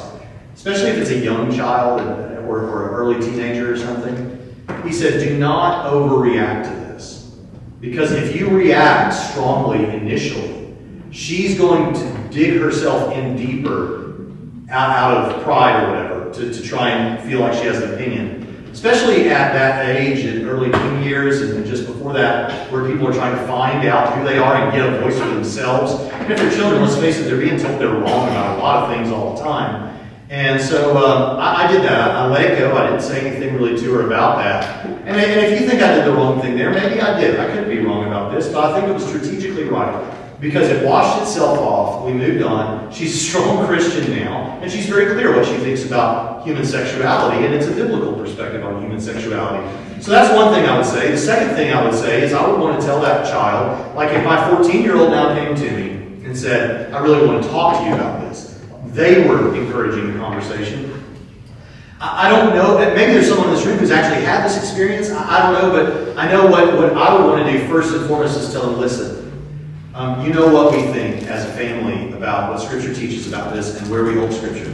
especially if it's a young child or an early teenager or something. He said, do not overreact to this. Because if you react strongly initially, she's going to dig herself in deeper out of pride or whatever to try and feel like she has an opinion. Especially at that age, in early teen years and just before that, where people are trying to find out who they are and get a voice for themselves. And if they're children, let's face it, they're being told they're wrong about a lot of things all the time. And so I did that. I let it go. I didn't say anything really to her about that. And if you think I did the wrong thing there, maybe I did. I could be wrong about this, but I think it was strategically right. Because it washed itself off, we moved on. She's a strong Christian now, and she's very clear what she thinks about human sexuality, and it's a biblical perspective on human sexuality. So that's one thing I would say. The second thing I would say is I would want to tell that child, like if my 14-year-old now came to me and said, I really want to talk to you about this. They were encouraging the conversation. I don't know, maybe there's someone in this room who's actually had this experience. I don't know, but I know what I would want to do first and foremost is tell them, listen, you know what we think as a family about what Scripture teaches about this and where we hold Scripture.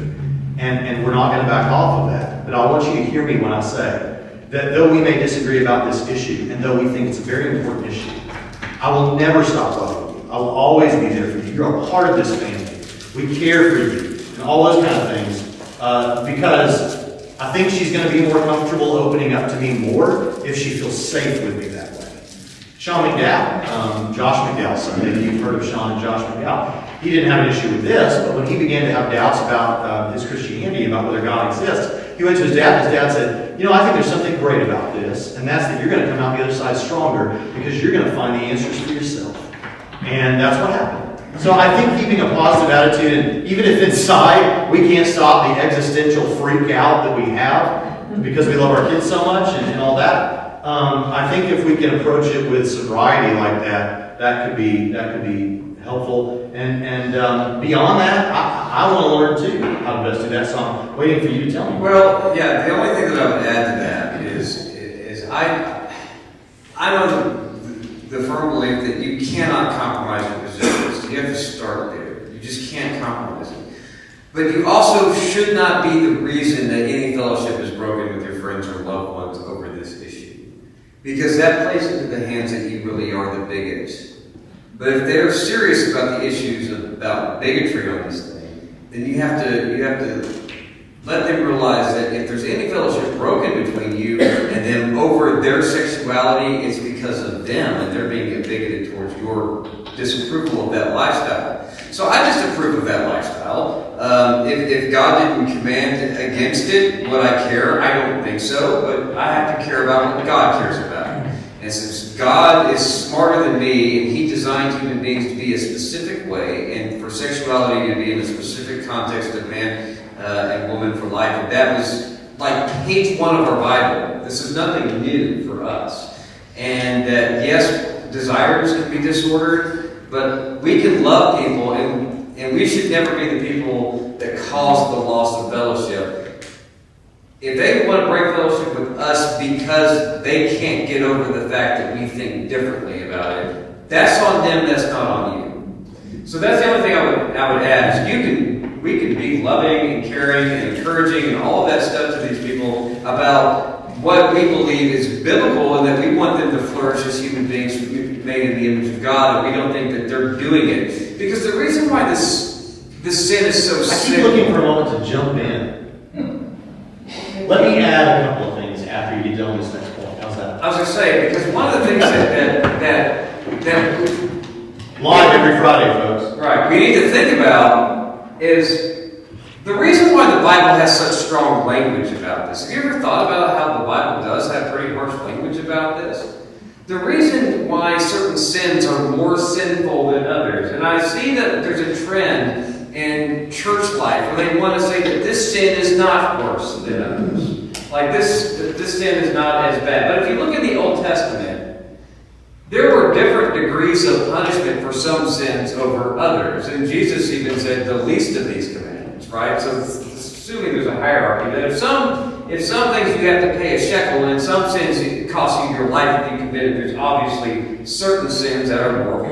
And we're not going to back off of that. But I want you to hear me when I say that though we may disagree about this issue, and though we think it's a very important issue, I will never stop loving you. I will always be there for you. You're a part of this family. We care for you. And all those kind of things. Because I think she's going to be more comfortable opening up to me more if she feels safe with me that way. Sean McDowell, Josh McDowell's son, maybe you've heard of Sean and Josh McDowell. He didn't have an issue with this, but when he began to have doubts about his Christianity, about whether God exists, He went to his dad, and his dad said, I think there's something great about this, and that's that you're going to come out the other side stronger because you're going to find the answers for yourself. And that's what happened. So I think keeping a positive attitude, and even if inside we can't stop the existential freak out that we have because we love our kids so much and all that, I think if we can approach it with sobriety like that, that could be helpful. And beyond that, I want to learn too how to best do that. So I'm waiting for you to tell me. Well, yeah, the only thing that I would add to that is I'm of the firm belief that you cannot compromise your positions. You have to start there. You just can't compromise it. But you also should not be the reason that any fellowship is broken with your friends or loved ones over this issue. Because that plays into the hands that you really are the bigots. But if they're serious about the issues about bigotry on this thing, then you have to let them realize that if there's any fellowship broken between you and them over their sexuality, it's because of them and they're being bigoted towards your disapproval of that lifestyle. So I just approve of that lifestyle. If God didn't command against it, would I care? I don't think so, but I have to care about what God cares about. And since God is smarter than me, and He designed human beings to be a specific way, and for sexuality to be in a specific context of man and woman for life, and that was like page 1 of our Bible. This is nothing new for us. And that, yes, desires can be disordered, but we can love people, and we should never be the people that cause the loss of fellowship. If they want to break fellowship with us because they can't get over the fact that we think differently about it, that's on them, that's not on you. So that's the only thing I would add is we can be loving and caring and encouraging and all of that stuff to these people about what we believe is biblical and that we want them to flourish as human beings made in the image of God, and we don't think that they're doing it. Because the reason why this sin is so I keep looking for a moment to jump in. Let me add a couple of things after you get done with this next point. How's that? I was going to say, because one of the things that live every Friday, folks. Right, we need to think about is the reason why the Bible has such strong language about this. Have you ever thought about how the Bible does have pretty harsh language about this? The reason why certain sins are more sinful than others, and I see that there's a trend in church life where they want to say that this sin is not worse than others. Like this sin is not as bad. But if you look at the Old Testament, there were different degrees of punishment for some sins over others. And Jesus even said the least of these commandments, right? So assuming there's a hierarchy, that if some things you have to pay a shekel, and some sins it costs you your life if you commit it, there's obviously certain sins that are more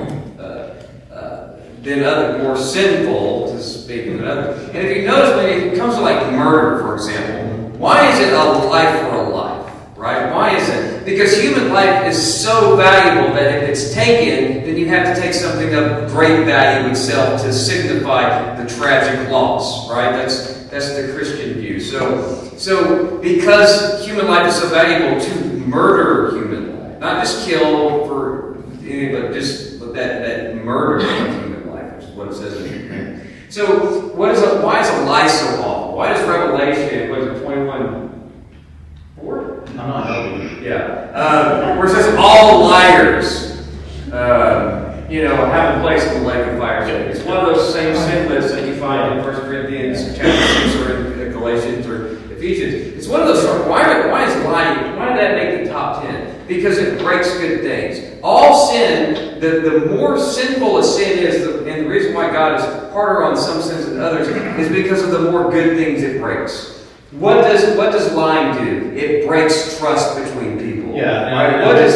than other, more sinful to speak than others. And if you notice, when it comes to like murder, for example, why is it a life for a life? Right? Why is it? Because human life is so valuable that if it's taken, then you have to take something of great value itself to signify the tragic loss. Right? That's the Christian view. So because human life is so valuable, to murder human life, not just kill for anything, but just that murder of human life, which is what it says in the command. So why is a lie so awful? Why does Revelation, what is it, 21:4? I'm not helping you. Yeah. Where it says all liars have a place in the lake of fire. It's one of those same sin lists that you find in 1 Corinthians chapter 6 or in Galatians or Ephesians. It's one of those. Why is lying? Why did that make the top 10? Because it breaks good things. All sin, the more sinful a sin is, and the reason why God is harder on some sins than others, is because of the more good things it breaks. What does lying do? It breaks trust between people. Yeah. Right? What does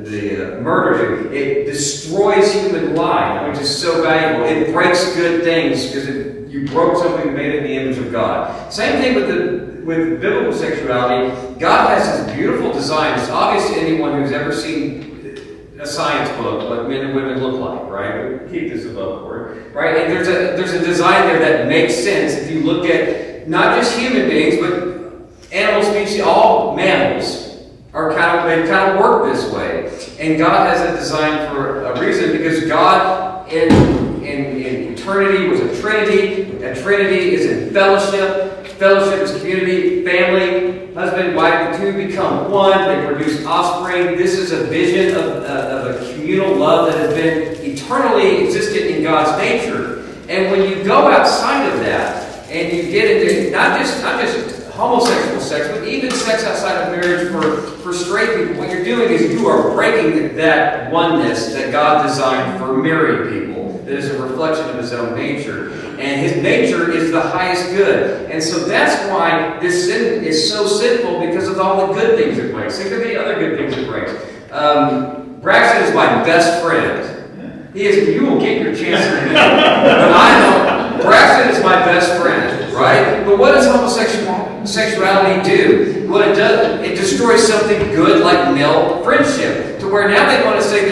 the murder do? It destroys human life, which is so valuable. It breaks good things because you broke something made in the image of God. Same thing with biblical sexuality. God has this beautiful design. It's obvious to anyone who's ever seen a science book what men and women look like, right? We keep this above board, right? And there's a design there that makes sense if you look at not just human beings, but animal species. All mammals are kind of work this way, and God has a design for a reason, because God in eternity was a Trinity. That Trinity is in fellowship. Fellowship is community, family, husband, wife. The two become one. They produce offspring. This is a vision of a communal love that has been eternally existent in God's nature. And when you go outside of that, and you get into not just homosexual sex, but even sex outside of marriage for straight people, what you're doing is you are breaking that oneness that God designed for married people, that is a reflection of His own nature. And His nature is the highest good. And so that's why this sin is so sinful, because of all the good things it breaks. Think of the other good things it breaks. Braxton is my best friend. He is. You will get your chance in a minute. But I know Braxton is my best friend, right? But what does homosexuality do? What it does, it destroys something good like male friendship, to where now they want to say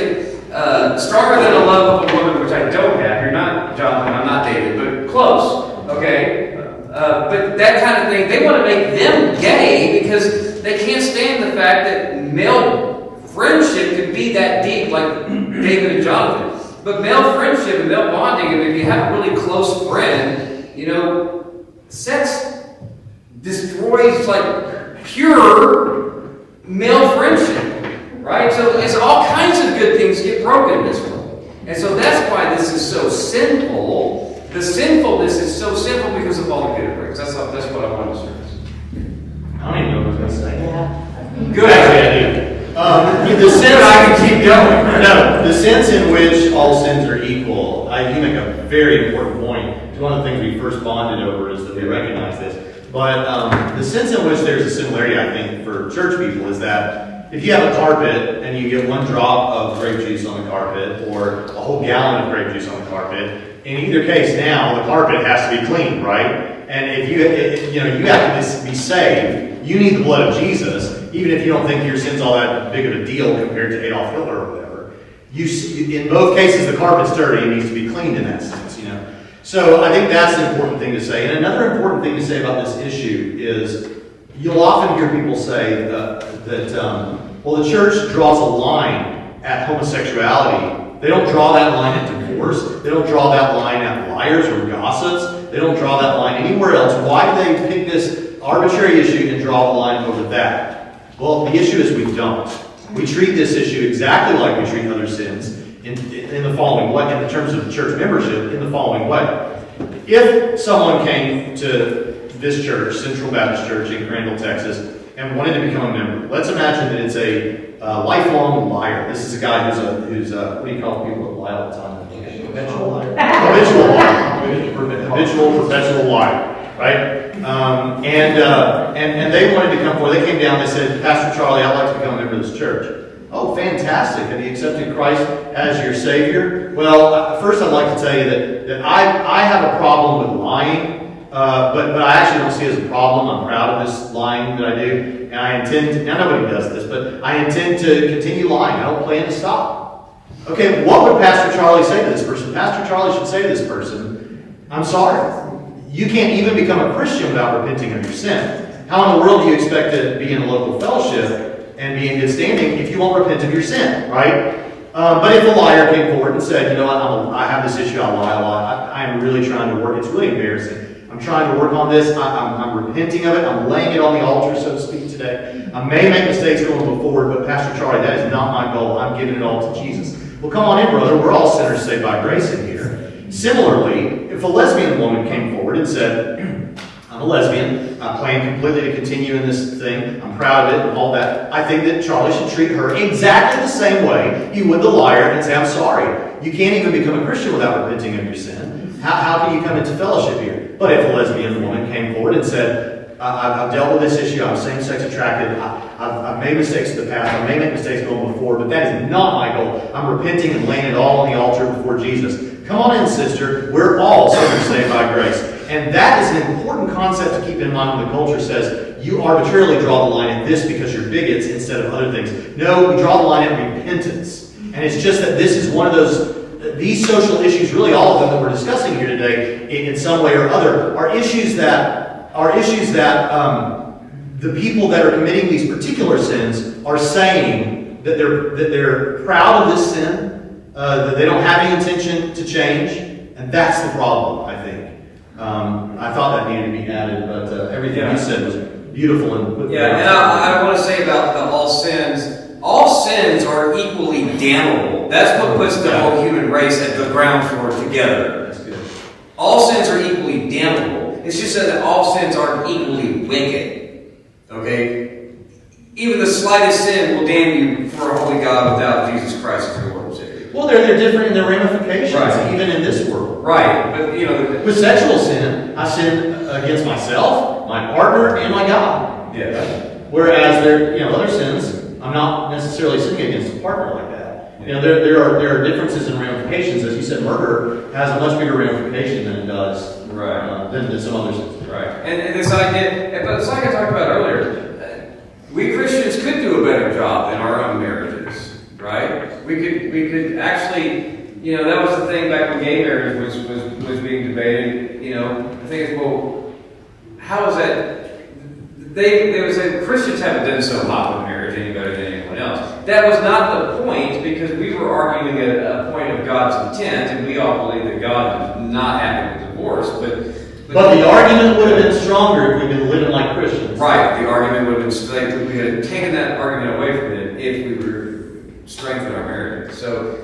that stronger than a love of a woman, which I don't have. You're not Jonathan. I'm not David, but close. Okay. But that kind of thing, they want to make them gay because they can't stand the fact that male friendship could be that deep, like David and Jonathan. But male friendship and male bonding, I mean, if you have a really close friend, you know, sex destroys like pure male friendship, right? So it's all kinds of good things get broken this way. And so that's why this is so sinful. The sinfulness is so sinful because of all the good it brings. That's what I want to stress. I don't even know what I was going to say. Good. Actually, I do. The sense I can keep going. No, the sense in which all sins are equal. You make a very important point. It's one of the things we first bonded over is that we recognize this. But the sense in which there's a similarity, I think, for church people is that if you have a carpet and you get one drop of grape juice on the carpet or a whole gallon of grape juice on the carpet, in either case now the carpet has to be clean, right? And if you have to be saved, you need the blood of Jesus. Even if you don't think your sin's all that big of a deal compared to Adolf Hitler or whatever, in both cases the carpet's dirty and needs to be cleaned in that sense, you know. So I think that's an important thing to say. And another important thing to say about this issue is you'll often hear people say well, the church draws a line at homosexuality. They don't draw that line at divorce. They don't draw that line at liars or gossips. They don't draw that line anywhere else. Why do they pick this arbitrary issue and draw the line over that? Well, the issue is we don't. We treat this issue exactly like we treat other sins in the following way, in terms of church membership, in the following way. If someone came to this church, Central Baptist Church in Crandall, Texas, and wanted to become a member, let's imagine that it's a lifelong liar. This is a guy who's what do you call people that lie all the time? Habitual liar. Habitual liar. Habitual, perpetual liar. Right? And they wanted to come forward. They came down, they said, Pastor Charlie, I'd like to become a member of this church. Oh, fantastic. Have you accepted Christ as your Savior? Well, first I'd like to tell you that I have a problem with lying, but I actually don't see it as a problem. I'm proud of this lying that I do. And I intend to, now nobody does this, but I intend to continue lying. I don't plan to stop. Okay, what would Pastor Charlie say to this person? Pastor Charlie should say to this person, I'm sorry. You can't even become a Christian without repenting of your sin. How in the world do you expect to be in a local fellowship and be in good standing if you won't repent of your sin, right? But if a liar came forward and said, you know what, I have this issue, I lie a lot, I am really trying to work, it's really embarrassing. I'm trying to work on this, I'm repenting of it, I'm laying it on the altar, so to speak, today. I may make mistakes going forward, but Pastor Charlie, that is not my goal. I'm giving it all to Jesus. Well, come on in, brother. We're all sinners saved by grace in here. Similarly, if a lesbian woman came forward and said, I'm a lesbian, I plan completely to continue in this thing, I'm proud of it and all that, I think that Charlie should treat her exactly the same way you would the liar and say, I'm sorry. You can't even become a Christian without repenting of your sin. How can you come into fellowship here? But if a lesbian woman came forward and said, I've dealt with this issue, I'm same-sex attracted, I've made mistakes in the past, I may make mistakes going before, but that is not my goal. I'm repenting and laying it all on the altar before Jesus. Come on in, sister. We're all sinners saved by grace. And that is an important concept to keep in mind when the culture says you arbitrarily draw the line at this because you're bigots instead of other things. No, we draw the line at repentance. And it's just that this is one of these social issues, really all of them that we're discussing here today, in some way or other, are issues that the people that are committing these particular sins are saying that they're proud of this sin, that they don't have any intention to change, And that's the problem, I think. I thought that needed to be added, but everything you said was beautiful. And I want to say about all sins are equally damnable. That's what puts the whole human race at the ground floor together. That's good. All sins are equally damnable. It's just that all sins aren't equally wicked. Okay? Even the slightest sin will damn you for a holy God without Jesus Christ as your Lord and Savior. Well, they're different in their ramifications, right, even in this world. Right. But with sexual sin, I sin against myself, my partner, and my God. Yeah. Whereas other sins, I'm not necessarily sinning against a partner like that. There are differences in ramifications. As you said, murder has a much bigger ramification than it does than some other sins. Right. And this idea, but it's like I talked about earlier, we Christians could do a better job in our own marriages, right? We could actually, that was the thing back when gay marriage was being debated. The thing is, well, how is that? They would say Christians haven't done so hot with marriage any better than anyone else. That was not the point, because we were arguing a point of God's intent, and we all believe that God is not happy with divorce. But the argument would have been stronger if we'd been living like Christians. Right, the argument would have been strengthened. We had taken that argument away from it if we were strengthening our marriage. So,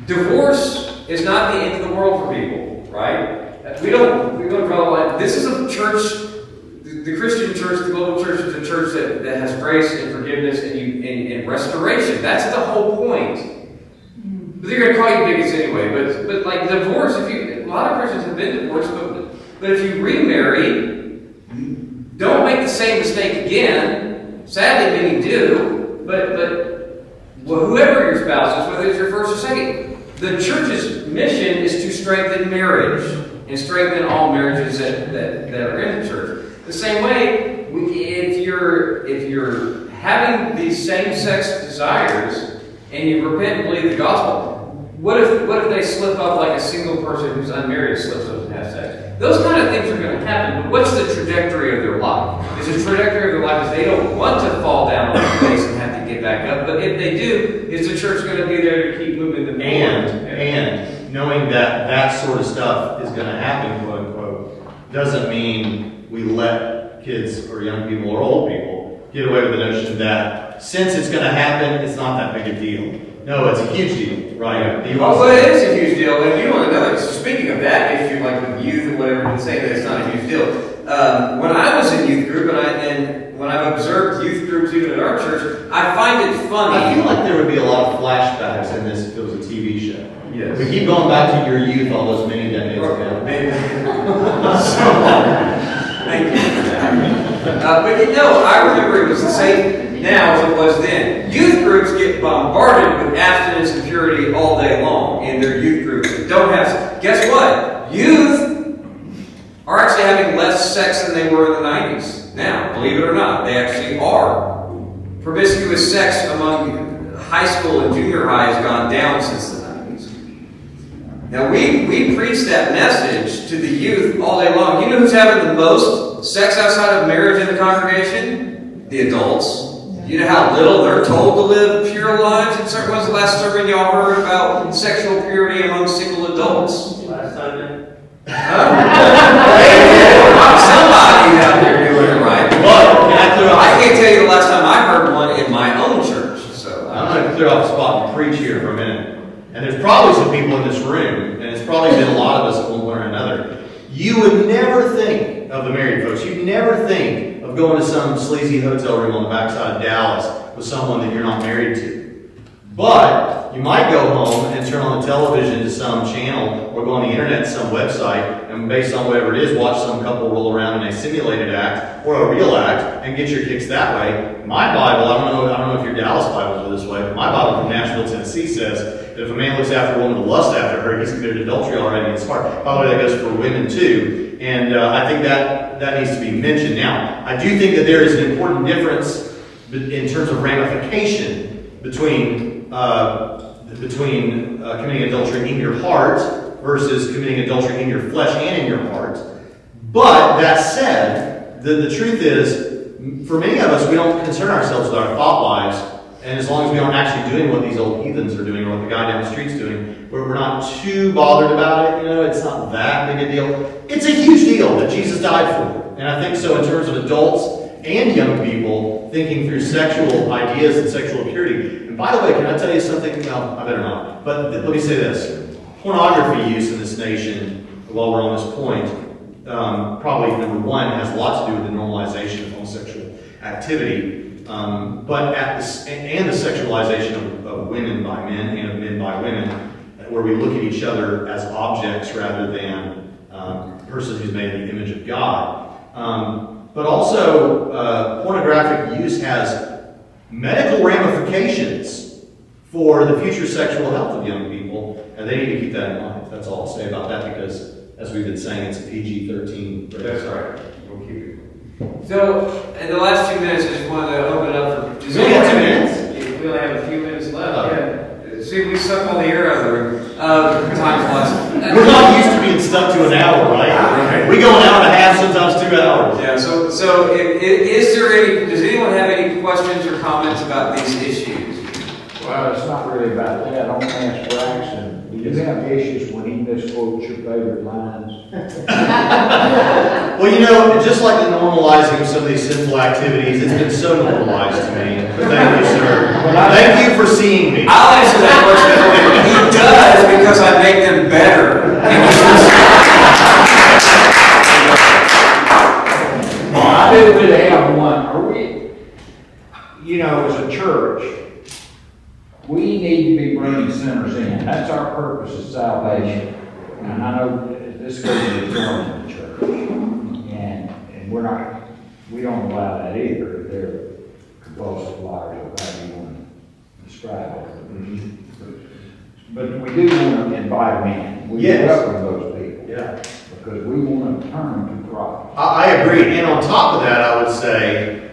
divorce is not the end of the world for people, right? We don't draw the line. This is a church. The Christian church, the global church, is a church that has grace and forgiveness and restoration. That's the whole point. But they're going to call you bigots anyway. But like divorce, a lot of Christians have been divorced, but if you remarry, don't make the same mistake again. Sadly, many do. But whoever your spouse is, whether it's your first or second, the church's mission is to strengthen marriage and strengthen all marriages that are in the church. The same way, if you're having these same-sex desires and you repent and believe the gospel, what if they slip up like a single person who's unmarried slips up and has sex? Those kind of things are going to happen. But what's the trajectory of their life? The trajectory of their life is they don't want to fall down on their face and have to get back up. But if they do, is the church going to be there to keep moving them forward? And knowing that sort of stuff is going to happen, quote unquote, doesn't mean we let kids or young people or old people get away with the notion that since it's going to happen, it's not that big a deal. No, it's a huge deal, right? Well, it is a huge deal, and you want to know, speaking of that issue, like with youth and whatever, and saying that it's not a huge deal. When I was in youth group, and when I've observed youth groups even at our church, I find it funny. I feel like there would be a lot of flashbacks in this if it was a TV show. Yes. We keep going back to your youth all those many decades ago. Thank you for that. But I remember it was the same now as it was then. Youth groups get bombarded with abstinence and purity all day long in their youth groups that don't have. Guess what? Youth are actually having less sex than they were in the 90s. Now, believe it or not, they actually are. Promiscuous sex among high school and junior high has gone down since the 90s. Now, we preach that message to the youth all day long. You know who's having the most sex outside of marriage in the congregation? The adults. You know how little they're told to live pure lives? And when's the last sermon y'all heard about sexual purity among single adults? Last Sunday. Somebody out there doing it right. But I can't tell you the last time I heard one in my own church. So I'm going to clear off the spot and preach here for a minute. And there's probably some people in this room, and it's probably been a lot of us at one point or another. You would never think of the married folks. You'd never think of going to some sleazy hotel room on the backside of Dallas with someone that you're not married to. But you might go home and turn on the television to some channel or go on the internet to some website and based on whatever it is, watch some couple roll around in a simulated act or a real act and get your kicks that way. My Bible, I don't know if your Dallas Bibles are this way, but my Bible from Nashville, Tennessee says that if a man looks after a woman to lust after her, he's committed adultery already in his heart. By the way, that goes for women too. And I think that needs to be mentioned. Now, I do think that there is an important difference in terms of ramification between committing adultery in your heart versus committing adultery in your flesh and in your heart. But that said, the truth is, for many of us, we don't concern ourselves with our thought lives And as long as we aren't actually doing what these old heathens are doing or what the guy down the street's doing, where we're not too bothered about it, it's not that big a deal. It's a huge deal that Jesus died for. And I think so in terms of adults and young people thinking through sexual ideas and sexual purity. And by the way, can I tell you something? Well, I better not. But let me say this. Pornography use in this nation, while we're on this point, probably number one, has a lot to do with the normalization of homosexual activity. But and the sexualization of women by men and of men by women, where we look at each other as objects rather than a person who's made in the image of God. But also, pornographic use has medical ramifications for the future sexual health of young people, and they need to keep that in mind. That's all I'll say about that, because, as we've been saying, it's a PG-13. That's right. We'll keep it. So, in the last 2 minutes, I just wanted to open it up for... We only have 2 minutes? We only have a few minutes left. Yeah. See, we suck all the air out of the room. Time's lost. We're not used to being stuck to an hour, right? We go an hour and a half, sometimes 2 hours. Yeah, so is there any... Does anyone have any questions or comments about these issues? Well, it's not really about that. On Mass Braxton, do you have issues when he misquotes your favorite lines? Well, just like the normalizing of some of these sinful activities, it's been so normalized to me. Thank you, sir. Thank you for seeing me. I'll answer that question for you. He does, because I make them better. I do really have one. Are we, as a church, we need to be bringing sinners in. That's our purpose of salvation. And I know this goes to the joint of the church. And we don't allow that either. They're compulsive liars, or however you want to describe it. But we do want to invite them in. We welcome those people. Yeah. Because we want to turn them to Christ. I agree. And on top of that, I would say,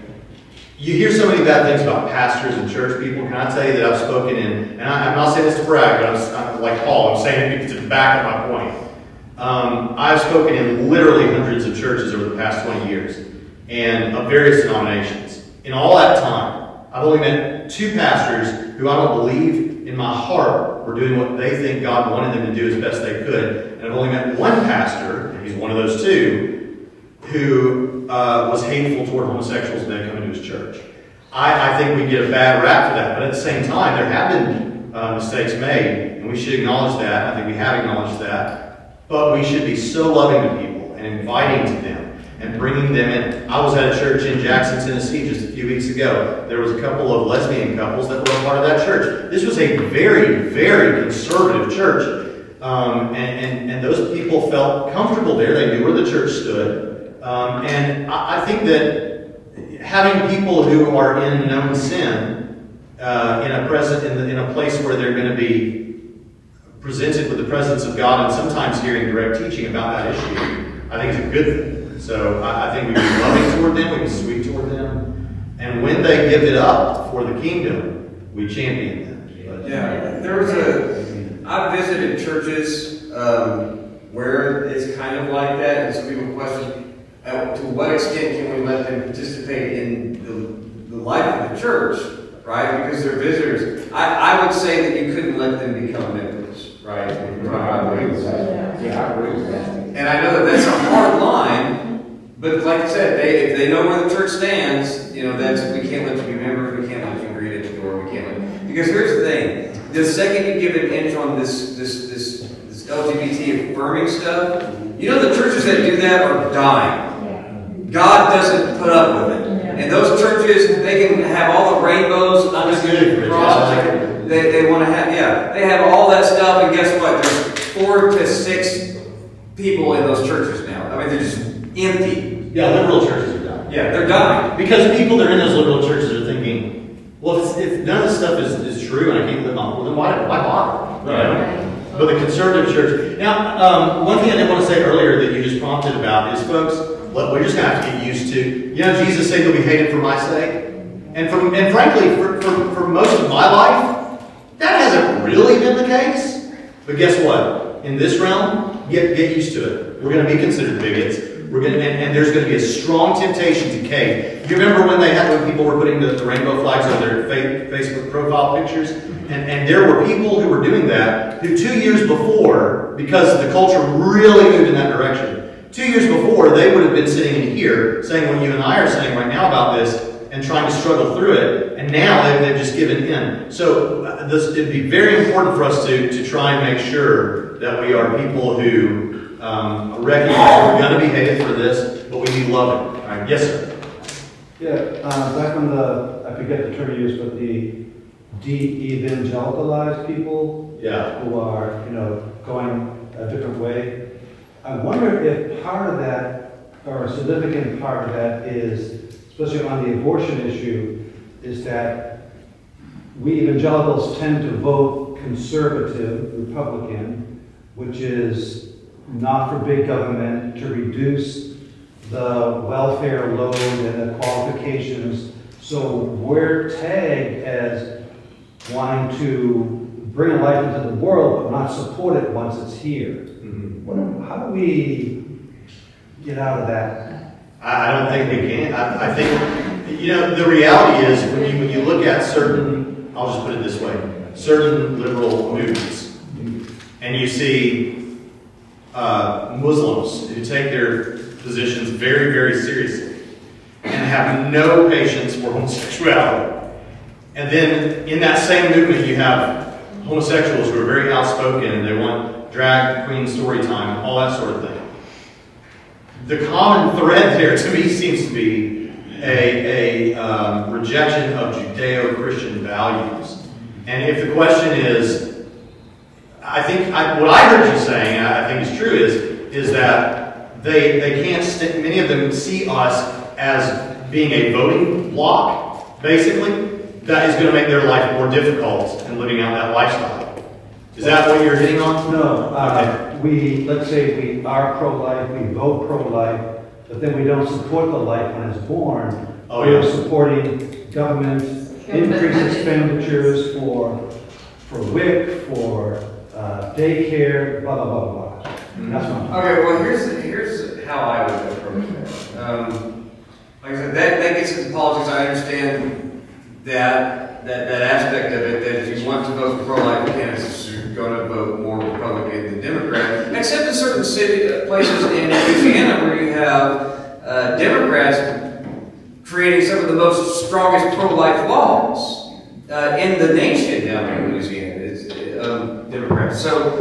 you hear so many bad things about pastors and church people. Can I tell you that I've spoken in, and I'm not saying this to brag, but I'm like Paul, I'm saying it to back up my point. I've spoken in literally hundreds of churches over the past 20 years, and of various denominations. In all that time, I've only met 2 pastors who I don't believe in my heart were doing what they think God wanted them to do as best they could. And I've only met 1 pastor, and he's one of those 2, who was hateful toward homosexuals when they come into his church. I think we get a bad rap for that, but at the same time, there have been mistakes made, and we should acknowledge that. I think we have acknowledged that. But we should be so loving to people and inviting to them and bringing them in. I was at a church in Jackson, Tennessee just a few weeks ago. There was a couple of lesbian couples that were a part of that church. This was a very, very conservative church. And those people felt comfortable there. They knew where the church stood. And I think that having people who are in known sin in a place where they're going to be presented with the presence of God and sometimes hearing direct teaching about that issue, I think is a good thing. So I think we be loving toward them, we be sweet toward them, and when they give it up for the kingdom, we champion them. But, I've visited churches where it's kind of like that, and some people question, to what extent can we let them participate in the life of the church, right? Because they're visitors. I would say that you couldn't let them become members, right? I agree with that. Yeah, I agree with that. And I know that that's a hard line, but like I said, if they know where the church stands, we can't let you be members, we can't let you greet at the door, we can't let. Because here's the thing: the second you give an inch on this LGBT affirming stuff, the churches that do that are dying. God doesn't put up with it. And those churches, they can have all the rainbows under the cross. They want to have, they have all that stuff, and guess what? There's 4 to 6 people in those churches now. I mean, they're just empty. Yeah, liberal churches are dying. Yeah, they're dying. Because people that are in those liberal churches are thinking, well, if none of this stuff is true and I can't live on, well, then why bother? Right. But the conservative church. Now, one thing I did want to say earlier that you just prompted about is, folks, we're just going to have to get used to. Jesus said you'll be hated for my sake. And frankly, for most of my life, that hasn't really been the case. But guess what? In this realm, get used to it. We're going to be considered bigots. We're going to, and there's going to be a strong temptation to cave. You remember when people were putting the rainbow flags on their Facebook profile pictures? And there were people who were doing that who 2 years before, because the culture really moved in that direction, 2 years before they would have been sitting in here saying what you and I are saying right now about this and trying to struggle through it, and now they've just given in. So it'd be very important for us to try and make sure that we are people who recognize we're going to be hated for this, but we need loving. All right. Yes, sir. Yeah, back on I forget the term used, but the de-evangelicalized people who are, going a different way. I wonder if part of that, or a significant part of that is, especially on the abortion issue, is that we evangelicals tend to vote conservative, Republican, which is not for big government, to reduce the welfare load and the qualifications. So we're tagged as wanting to bring a life into the world, but not support it once it's here. Mm-hmm. How do we get out of that? I don't think we can. I think, the reality is when you look at certain, I'll just put it this way, certain liberal movements, and you see Muslims who take their positions very, very seriously and have no patience for homosexuality. And then in that same movement you have homosexuals who are very outspoken and they want drag queen story time and all that sort of thing. The common thread there to me seems to be a rejection of Judeo-Christian values. And if the question is, I think what I heard you saying, and I think is true, is that they can't, many of them see us as being a voting bloc, basically, that is going to make their life more difficult in living out that lifestyle. Is that what you're hitting on? No. Let's say we are pro-life, we vote pro-life, but then we don't support the life when it's born. We're supporting government increased expenditures for WIC, for daycare, blah, blah, blah, blah. That's what okay, well, here's how I would approach that. Like I said, that gets into politics. I understand that aspect of it, that if you want to vote for pro-life candidates, you're going to vote more Republican than Democrat, except in certain places in Louisiana where you have Democrats creating some of the most strongest pro-life laws in the nation down in Louisiana. It's Democrats. So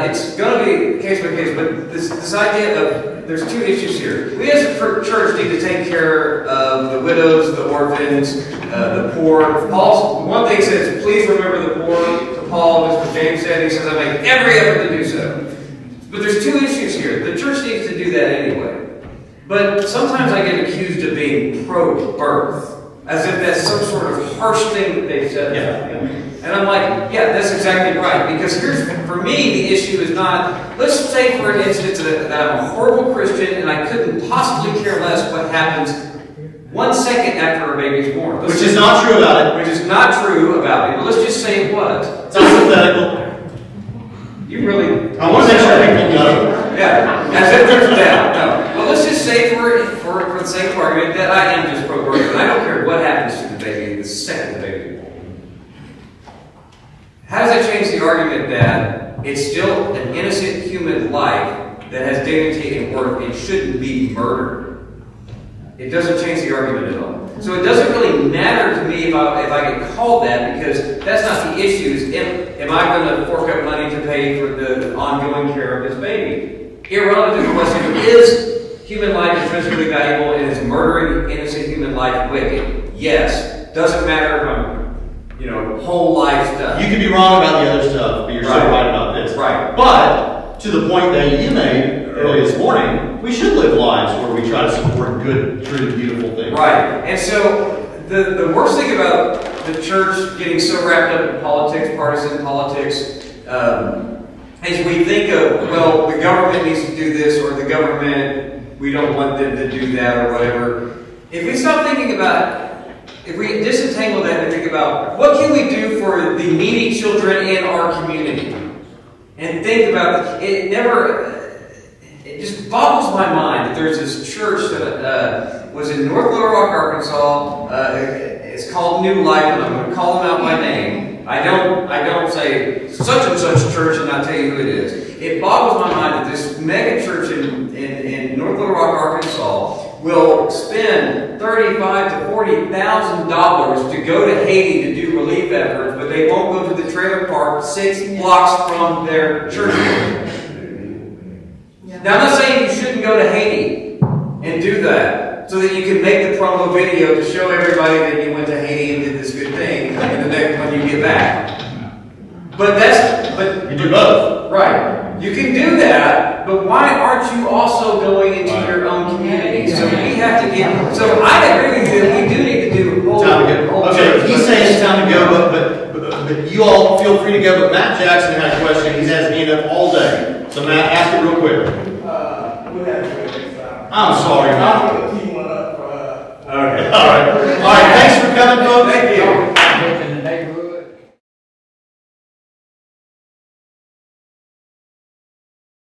it's going to be case by case, but this idea of, there's two issues here. We as a church need to take care of the widows, the orphans, the poor. One thing says, please remember the poor. To Paul, as James said, he says, I make every effort to do so. But there's two issues here. The church needs to do that anyway. But sometimes I get accused of being pro-birth, as if that's some sort of harsh thing that they've said. Yeah. And I'm like, yeah, that's exactly right. Because for me, the issue is not, let's say for an instance that I'm a horrible Christian and I couldn't possibly care less what happens 1 second after a baby's born. Which is not true about it. Which is not true about it. But let's just say it was. It's hypothetical. You really... I want to make sure people know. Yeah, as it turns out. No. Well, let's just say for the sake of argument that I am just pro-birth and I don't care what happens to the baby the second the baby is born. How does that change the argument that it's still an innocent human life that has dignity and worth and shouldn't be murdered? It doesn't change the argument at all. So it doesn't really matter to me if I get called that, because that's not the issue. Am I going to fork up money to pay for the ongoing care of this baby? Irrelevant to the question, is human life intrinsically valuable and is murdering innocent human life wicked? Yes. Doesn't matter if I'm whole life stuff. You could be wrong about the other stuff, but you're so right about this. Right. But to the point that you made early this morning, we should live lives where we try to support good, true, beautiful things. Right. And so the worst thing about the church getting so wrapped up in politics, partisan politics, is we think of, well, the government needs to do this, or the government, we don't want them to do that, or whatever. If we stop thinking about, if we disentangle that and think about what can we do for the needy children in our community, and think about it, just just boggles my mind that there's this church that was in North Little Rock, Arkansas. It's called New Life, and I'm going to call them out by name. I don't say such and such church, and I'll tell you who it is. It boggles my mind that this mega church in North Little Rock, Arkansas, will spend $35,000 to $40,000 to go to Haiti to do relief efforts, but they won't go to the trailer park 6 blocks from their church. Now, I'm not saying you shouldn't go to Haiti and do that so that you can make the promo video to show everybody that you went to Haiti and did this good thing when you get back. But You do both. right. You can do that, but why aren't you also going into your own community? So we have to get. So I agree with you that we do need to do a whole. Time to go. Okay, he's saying it's time to go, but you all feel free to go. But Matt Jackson had a question. He's had his hand up all day. So Matt, ask it real quick. I'm sorry, Matt. Okay. All right. Thanks for coming, folks. Thank you.